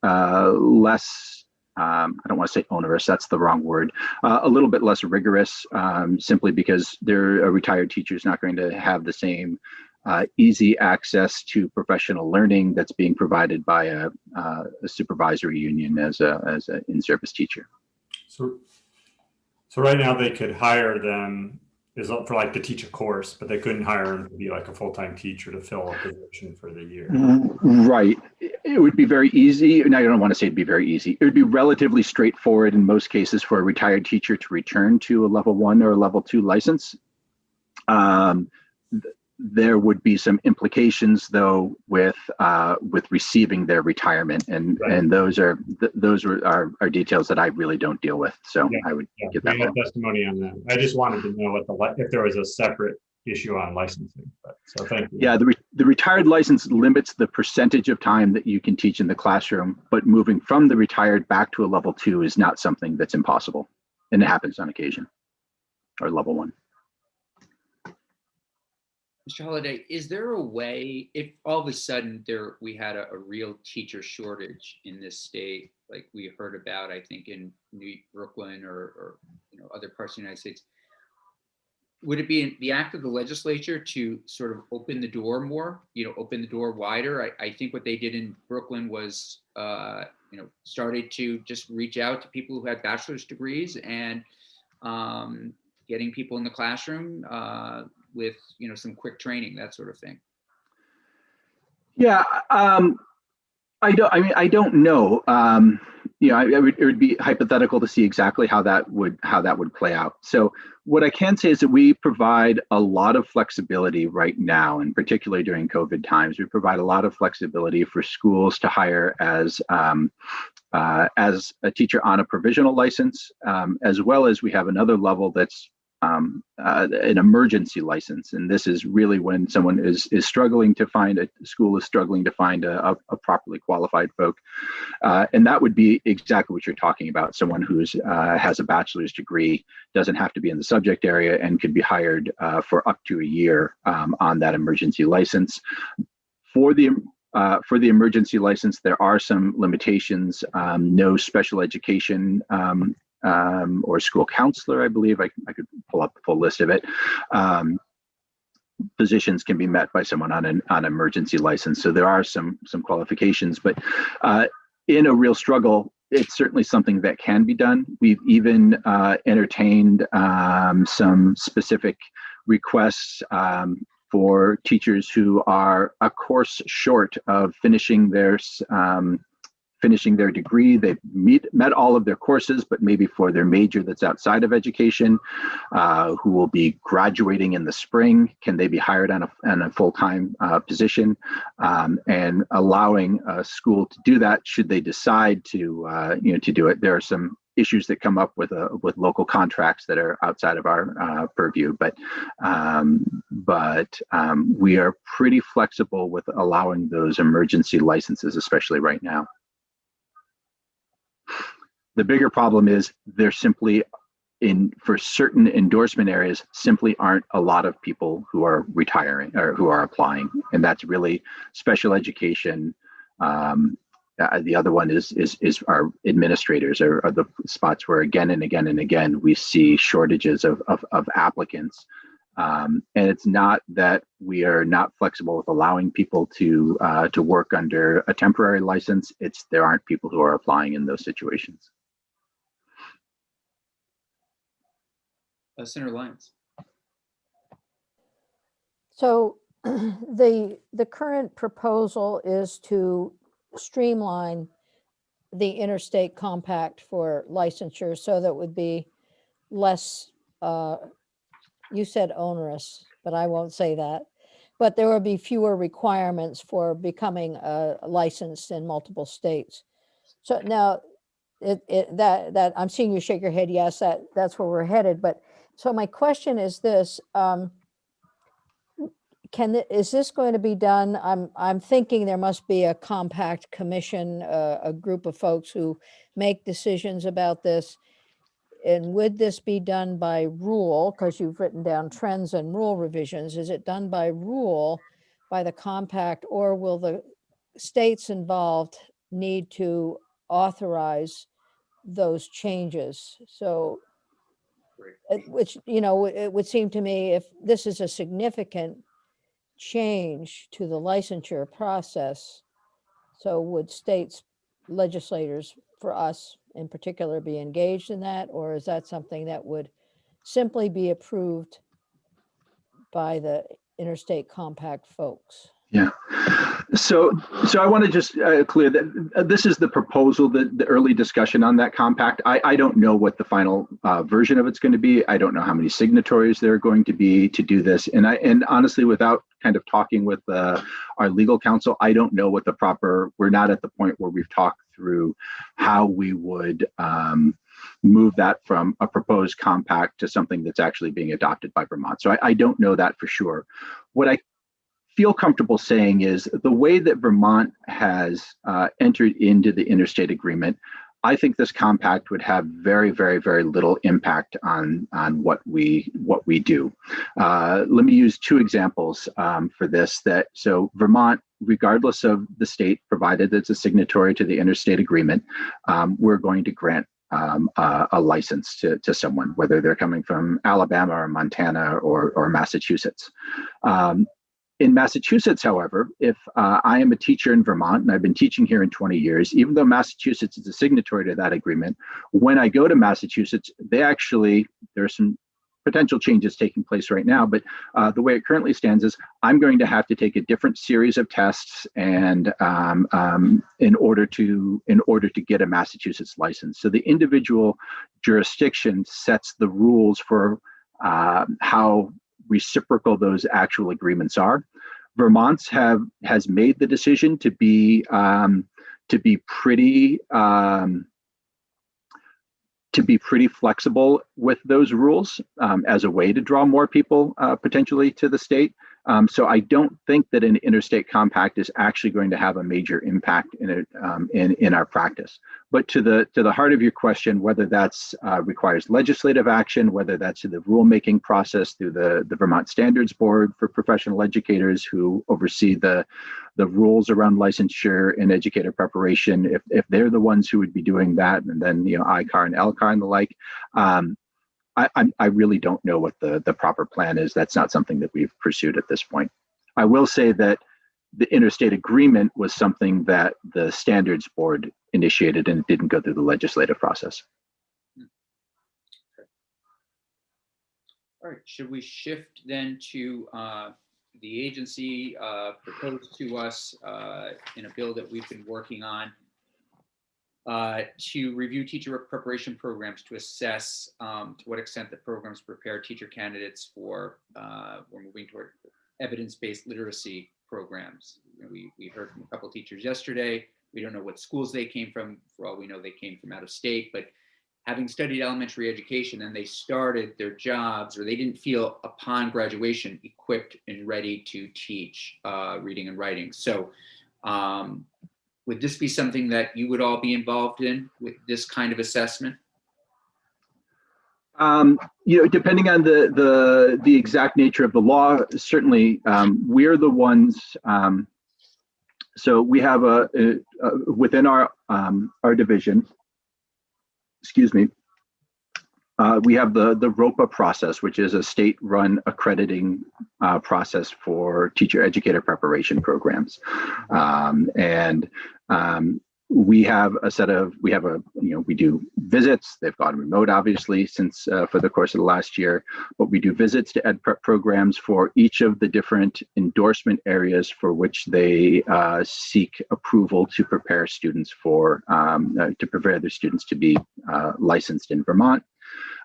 less. I don't want to say onerous, that's the wrong word, a little bit less rigorous, simply because a retired teacher is not going to have the same easy access to professional learning that's being provided by a supervisory union as an in-service teacher. So right now they could hire them is up for like to teach a course, but they couldn't hire him to be like a full-time teacher to fill a position for the year. Right. It would be very easy. And I don't want to say it'd be very easy. It would be relatively straightforward in most cases for a retired teacher to return to a level 1 or a level 2 license. There would be some implications though with receiving their retirement, and Right. and those are details that I really don't deal with. So Yeah. I would Yeah, get we that had wrong. testimony on that. I just wanted to know if there was a separate issue on licensing. So thank you. Yeah, the retired license limits the percentage of time that you can teach in the classroom, but moving from the retired back to a level 2 is not something that's impossible, and it happens on occasion, or level 1. Mr. Holliday, is there a way, if all of a sudden we had a real teacher shortage in this state, like we heard about, I think in Brooklyn or other parts of the United States, would it be the act of the legislature to sort of open the door more, open the door wider? I think what they did in Brooklyn was, started to just reach out to people who had bachelor's degrees and getting people in the classroom with some quick training, that sort of thing. Yeah, I don't know. It would be hypothetical to see exactly how that would play out. So what I can say is that we provide a lot of flexibility right now, and particularly during COVID times, we provide a lot of flexibility for schools to hire as a teacher on a provisional license, as well as we have another level that's an emergency license. And this is really when someone is struggling to find a school is struggling to find a properly qualified folk. And that would be exactly what you're talking about. Someone who's has a bachelor's degree, doesn't have to be in the subject area, and could be hired for up to a year on that emergency license. For the emergency license, there are some limitations. No special education or school counselor, I believe. I could pull up the full list of it. Positions can be met by someone on an emergency license. So there are some qualifications, but in a real struggle, it's certainly something that can be done. We've even entertained some specific requests for teachers who are a course short of finishing their degree. They've met all of their courses, but maybe for their major that's outside of education, who will be graduating in the spring, can they be hired on a full-time position, and allowing a school to do that should they decide to do it. There are some issues that come up with local contracts that are outside of our purview, but we are pretty flexible with allowing those emergency licenses, especially right now. The bigger problem is there simply, for certain endorsement areas, simply aren't a lot of people who are retiring or who are applying, and that's really special education. The other one is our administrators are the spots where again and again and again we see shortages of applicants. And it's not that we are not flexible with allowing people to work under a temporary license. It's there aren't people who are applying in those situations. Senator Lyons. So the current proposal is to streamline the interstate compact for licensure so that would be less, you said onerous, but I won't say that. But there will be fewer requirements for becoming licensed in multiple states. So now that I'm seeing you shake your head, yes, that's where we're headed. But so my question is this, is this going to be done? I'm thinking there must be a compact commission, a group of folks who make decisions about this. And would this be done by rule? Because you've written down trends and rule revisions. Is it done by rule by the compact, or will the states involved need to authorize those changes? So, which, it would seem to me if this is a significant change to the licensure process, so would states legislators for us in particular be engaged in that, or is that something that would simply be approved by the Interstate Compact folks. Yeah. So I want to just clear that this is the proposal, the early discussion on that compact. I don't know what the final version of it's going to be. I don't know how many signatories there are going to be to do this. And honestly, without kind of talking with our legal counsel, I don't know what the proper, we're not at the point where we've talked through how we would move that from a proposed compact to something that's actually being adopted by Vermont. So I don't know that for sure. What I feel comfortable saying is the way that Vermont has entered into the Interstate Agreement, I think this compact would have very, very, very little impact on what we do. Let me use two examples for this. So Vermont, regardless of the state, provided it's a signatory to the Interstate Agreement, we're going to grant a license to someone, whether they're coming from Alabama or Montana or Massachusetts. In Massachusetts, however, if I am a teacher in Vermont and I've been teaching here in 20 years, even though Massachusetts is a signatory to that agreement, when I go to Massachusetts, there's some potential changes taking place right now, but the way it currently stands is I'm going to have to take a different series of tests and in order to get a Massachusetts license. So the individual jurisdiction sets the rules for how reciprocal those actual agreements are. Vermont's has made the decision to be pretty flexible with those rules as a way to draw more people potentially to the state. So I don't think that an interstate compact is actually going to have a major impact in our practice. But to the heart of your question, whether that's requires legislative action, whether that's the rulemaking process through the Vermont Standards Board for professional educators who oversee the rules around licensure and educator preparation, if they're the ones who would be doing that, and then ICAR and LCAR and the like, I really don't know what the proper plan is. That's not something that we've pursued at this point. I will say that the Interstate Agreement was something that the Standards Board initiated and it didn't go through the legislative process. Okay. All right, should we shift then to the agency proposed to us in a bill that we've been working on to review teacher preparation programs to assess to what extent the programs prepare teacher candidates for, we're moving toward evidence-based literacy programs. We heard from a couple of teachers yesterday. We don't know what schools they came from. For all we know, they came from out of state, but having studied elementary education and they started their jobs, or they didn't feel upon graduation equipped and ready to teach reading and writing. So would this be something that you would all be involved in with this kind of assessment? Depending on the exact nature of the law, certainly we're the ones. So we have within our division, excuse me, we have the ROPA process, which is a state-run accrediting process for teacher educator preparation programs. We have we do visits. They've gone remote, obviously, since for the course of the last year, but we do visits to ed prep programs for each of the different endorsement areas for which they seek approval to prepare students to prepare their students to be licensed in Vermont.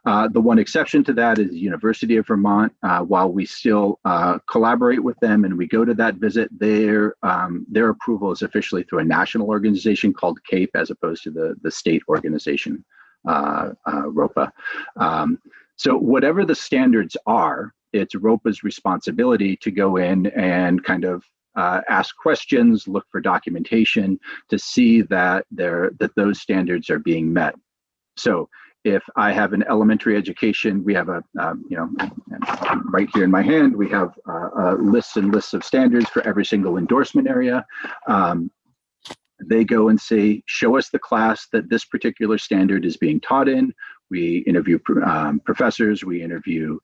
The one exception to that is the University of Vermont. While we still collaborate with them and we go to that visit, their approval is officially through a national organization called CAPE, as opposed to the state organization, ROPA. So whatever the standards are, it's ROPA's responsibility to go in and kind of ask questions, look for documentation to see that those standards are being met. So if I have an elementary education, we have right here in my hand, we have lists and lists of standards for every single endorsement area. They go and say, show us the class that this particular standard is being taught in. We interview professors, we interview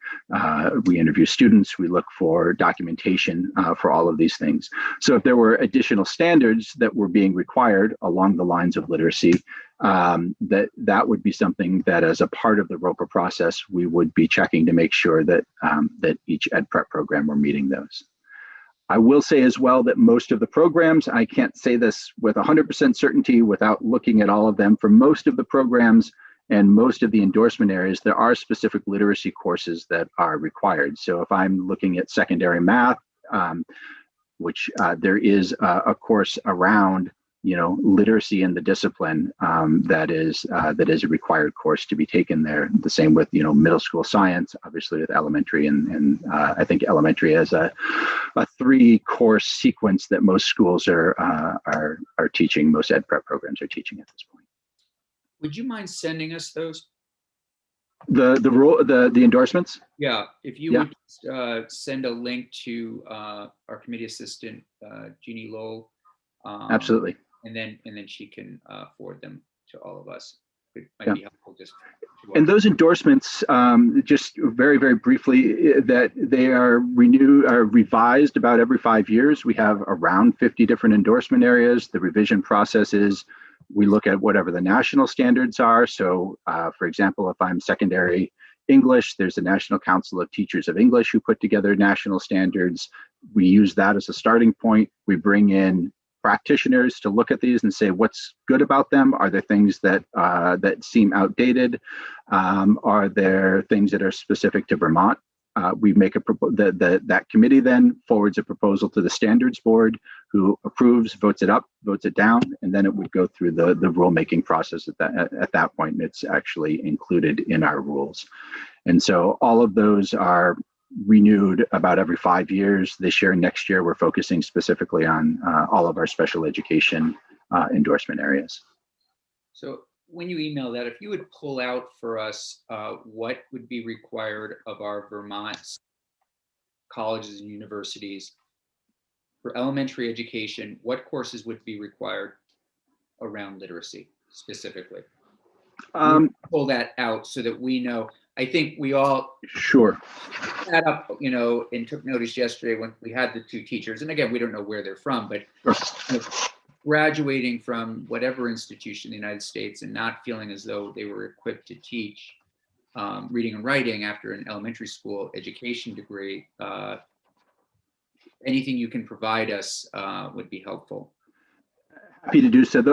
students, we look for documentation for all of these things. So if there were additional standards that were being required along the lines of literacy, that would be something that as a part of the ROPA process, we would be checking to make sure that, that each ed prep program were meeting those. I will say as well that most of the programs, I can't say this with 100% certainty without looking at all of them, for most of the programs and most of the endorsement areas, there are specific literacy courses that are required. So if I'm looking at secondary math, which there is a course around, literacy in the discipline that is a required course to be taken there. The same with, middle school science, obviously with elementary, and I think elementary has a 3-course sequence that most schools are teaching, most ed prep programs are teaching at this point. Would you mind sending us those? The endorsements? Yeah, if you would send a link to our committee assistant, Jeannie Lowell. Absolutely. And then she can forward them to all of us. It might be helpful just. And those endorsements, just very, very briefly, that they are revised about every 5 years. We have around 50 different endorsement areas. The revision process is, we look at whatever the national standards are. So, for example, if I'm secondary English, there's the National Council of Teachers of English who put together national standards. We use that as a starting point. We bring in practitioners to look at these and say what's good about them. Are there things that that seem outdated? Are there things that are specific to Vermont? We make that committee then forwards a proposal to the standards board, who approves, votes it up, votes it down, and then it would go through the rulemaking process at that point. And it's actually included in our rules. And so all of those are renewed about every 5 years. This year and next year, we're focusing specifically on all of our special education endorsement areas. So when you email that, if you would pull out for us what would be required of our Vermont colleges and universities for elementary education, what courses would be required around literacy specifically? Pull that out so that we know. I think we all sat up, and took notice yesterday when we had the 2 teachers. And again, we don't know where they're from, but graduating from whatever institution in the United States and not feeling as though they were equipped to teach reading and writing after an elementary school education degree. Anything you can provide us would be helpful. Happy to do so.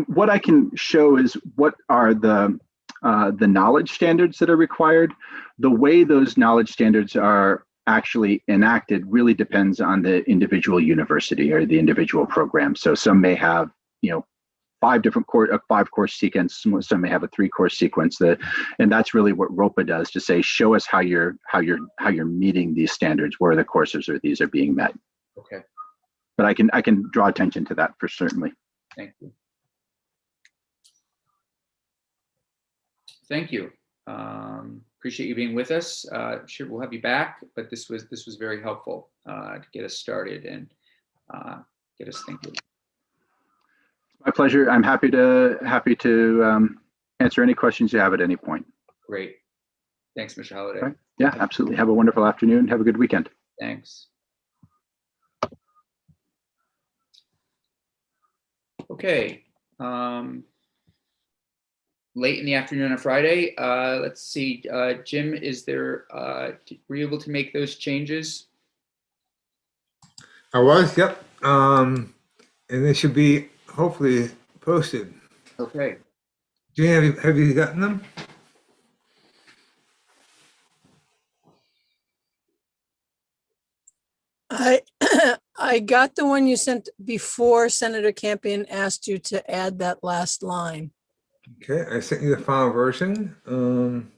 What I can show is what are the knowledge standards that are required. The way those knowledge standards are actually enacted really depends on the individual university or the individual program. So some may have, 5-course sequence. Some may have a 3-course sequence. And that's really what ROPA does, to say, show us how you're meeting these standards, where the courses or these are being met. Okay. But I can draw attention to that for certainly. Thank you. Thank you. Appreciate you being with us. Sure, we'll have you back, but this was very helpful to get us started and get us thinking. My pleasure. I'm happy to answer any questions you have at any point. Great. Thanks, Mr. Holliday. Right. Yeah, absolutely. Have a wonderful afternoon. Have a good weekend. Thanks. Okay. Late in the afternoon on Friday. Let's see, Jim, were you able to make those changes? I was, yep. And they should be hopefully posted. Okay. Jane, have you gotten them? I got the one you sent before Senator Campion asked you to add that last line. Okay, I sent you the final version. Can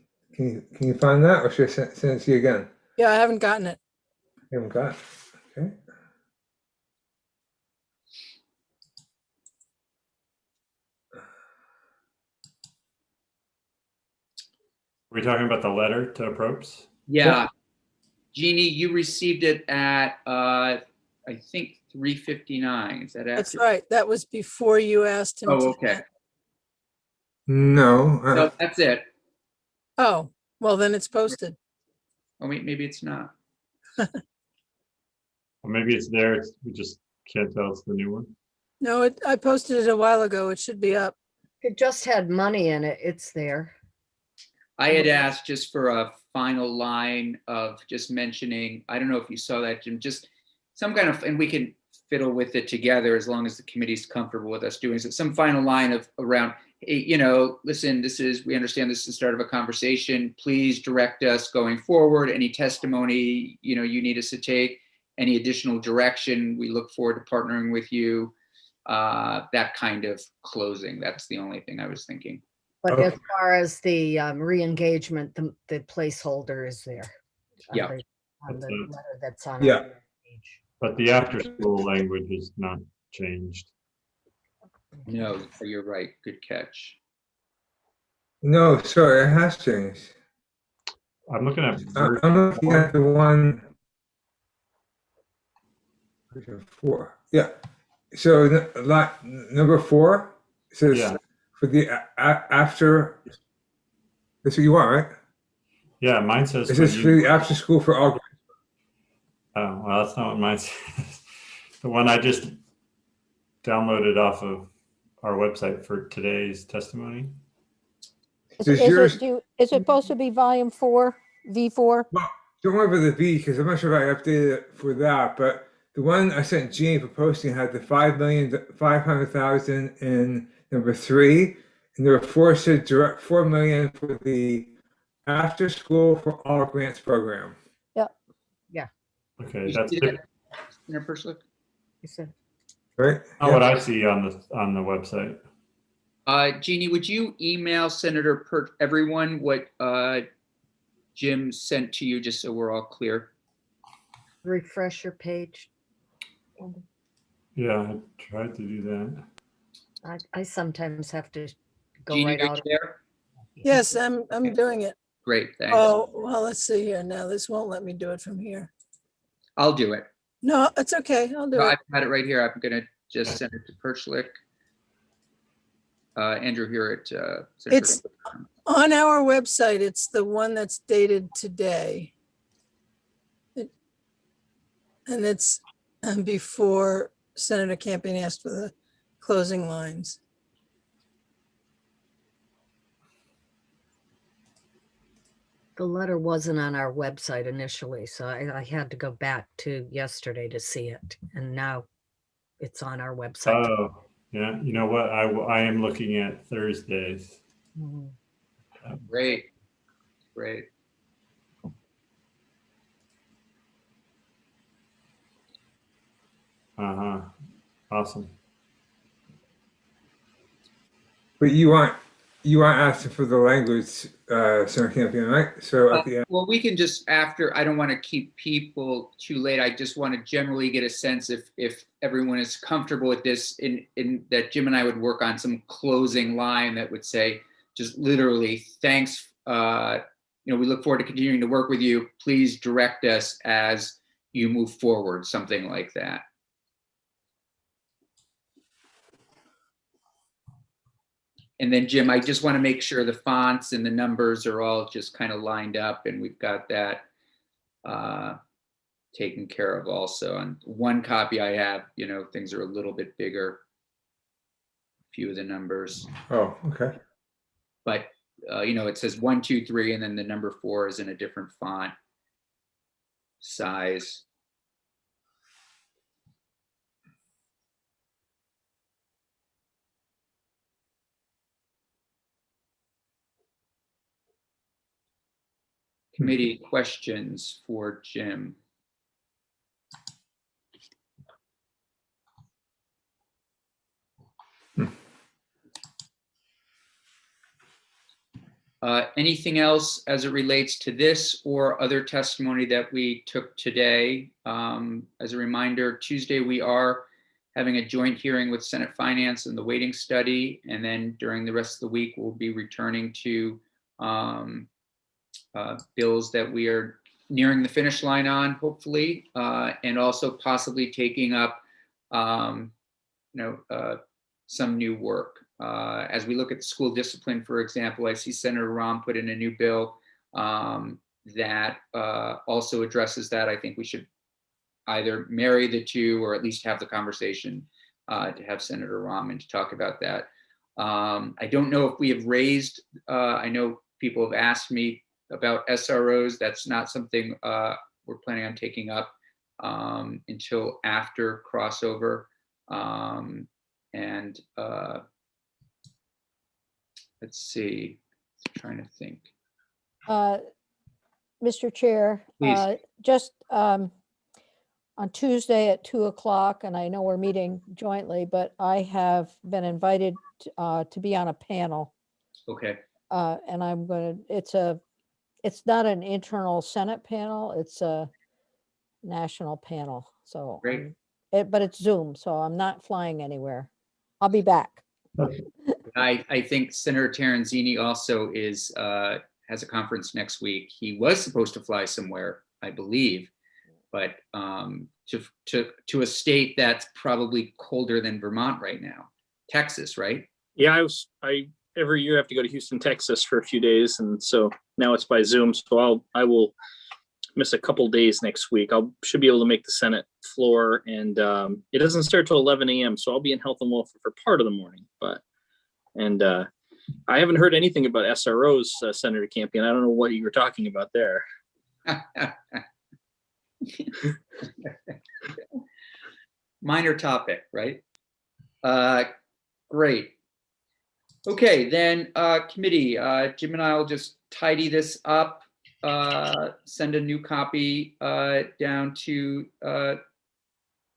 you find that, or should I send it to you again? Yeah, I haven't gotten it. You haven't got it. Okay. Are we talking about the letter to Approps? Yeah. Jeannie, you received it at, I think 3:59. Is that accurate? That's right. That was before you asked him. Oh, okay. No. No, that's it. Oh, well, then it's posted. Oh, wait, maybe it's not. Or maybe it's there. We just can't tell it's the new one. No, I posted it a while ago. It should be up. It just had money in it. It's there. I had asked just for a final line of just mentioning, I don't know if you saw that, Jim, just some kind of, and we can fiddle with it together as long as the committee's comfortable with us doing so, some final line of around, hey, you know, listen, we understand this is the start of a conversation. Please direct us going forward. Any testimony, you know, you need us to take, any additional direction, we look forward to partnering with you. That kind of closing. That's the only thing I was thinking. But Okay. as far as the re-engagement, the placeholder is there. Yeah. On the letter that's on. Yeah. our page. But the after school language is not changed. No, you're right. Good catch. No, sorry, it has changed. I'm looking at I'm looking at the one. Version 4. Yeah. So number 4 says Yeah. for the after. That's what you want, right? Yeah, mine says. It says for the after school for all. Oh, well, that's not what mine says. The one I just downloaded off of our website for today's testimony. Does yours- Is it supposed to be volume 4, V4? Well, don't worry about the V because I'm not sure if I updated it for that, but the one I sent Jean for posting had the 5,500,000 in number 3, and there were 4 said direct 4 million for the after school for all grants program. Okay, You that's see different. that, Senator Persick? You said- Right? Not what I see on the website. Jeannie, would you email Senator everyone what Jim sent to you, just so we're all clear? Refresh your page. Yeah, I tried to do that. I sometimes have to go Jeannie, right are out. you there? Yes, I'm doing it. Great, thanks. Oh, well, let's see here. Now, this won't let me do it from here. I'll do it. No, it's okay. I'll do No, it. I've got it right here. I'm gonna just send it to Perchlik. Andrew here at Senator. It's on our website. It's the one that's dated today. And it's before Senator Campion asked for the closing lines. The letter wasn't on our website initially, so I had to go back to yesterday to see it. And now it's on our website. Oh, yeah. You know what? I am looking at Thursdays. Mhm. Great, great. Awesome. But you want asking for the language, Senator Campion, right? So at the end. Well, we can just after, I don't want to keep people too late. I just want to generally get a sense if everyone is comfortable with this in that Jim and I would work on some closing line that would say, just literally, thanks. We look forward to continuing to work with you. Please direct us as you move forward, something like that. And then Jim, I just want to make sure the fonts and the numbers are all just kind of lined up and we've got that taken care of also. On one copy I have, things are a little bit bigger, a few of the numbers. Oh, okay. But, it says 1, 2, 3, and then the number 4 is in a different font size. Committee questions for Jim? Anything else as it relates to this or other testimony that we took today? As a reminder, Tuesday we are having a joint hearing with Senate Finance and the waiting study, and then during the rest of the week we'll be returning to bills that we are nearing the finish line on, hopefully, and also possibly taking up, some new work. as we look at school discipline, for example, I see Senator Rahm put in a new bill that also addresses that. I think we should either marry the two or at least have the conversation to have Senator Rahm to talk about that. I don't know if we have raised, I know people have asked me about SROs. That's not something we're planning on taking up until after crossover. Let's see, I'm trying to think. Mr. Chair, Please. just on Tuesday at 2:00, and I know we're meeting jointly, but I have been invited to be on a panel. Okay. And I'm going to, it's not an internal Senate panel, it's a national panel. So, Great. but it's Zoom, so I'm not flying anywhere. I'll be back. I think Senator Terenzini also is has a conference next week. He was supposed to fly somewhere, I believe, but to a state that's probably colder than Vermont right now, Texas, right? Yeah, I every year have to go to Houston, Texas for a few days, and so now it's by Zoom. So I will miss a couple days next week. Should be able to make the Senate floor, and it doesn't start till 11 a.m. So I'll be in Health and Welfare for part of the morning, and I haven't heard anything about SROs, Senator Campion. I don't know what you were talking about there. Minor topic, right? Great. Okay, then committee, Jim and I will just tidy this up, send a new copy down to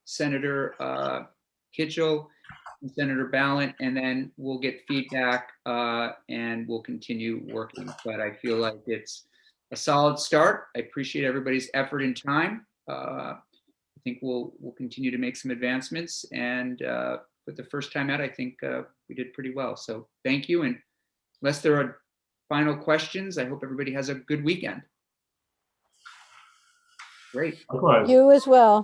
Senator Kitchell and Senator Ballant, and then we'll get feedback and we'll continue working. But I feel like it's a solid start. I appreciate everybody's effort and time. I think we'll continue to make some advancements, and for the first time out, I think we did pretty well. So thank you. And unless there are final questions, I hope everybody has a good weekend. Great. Likewise. You as well.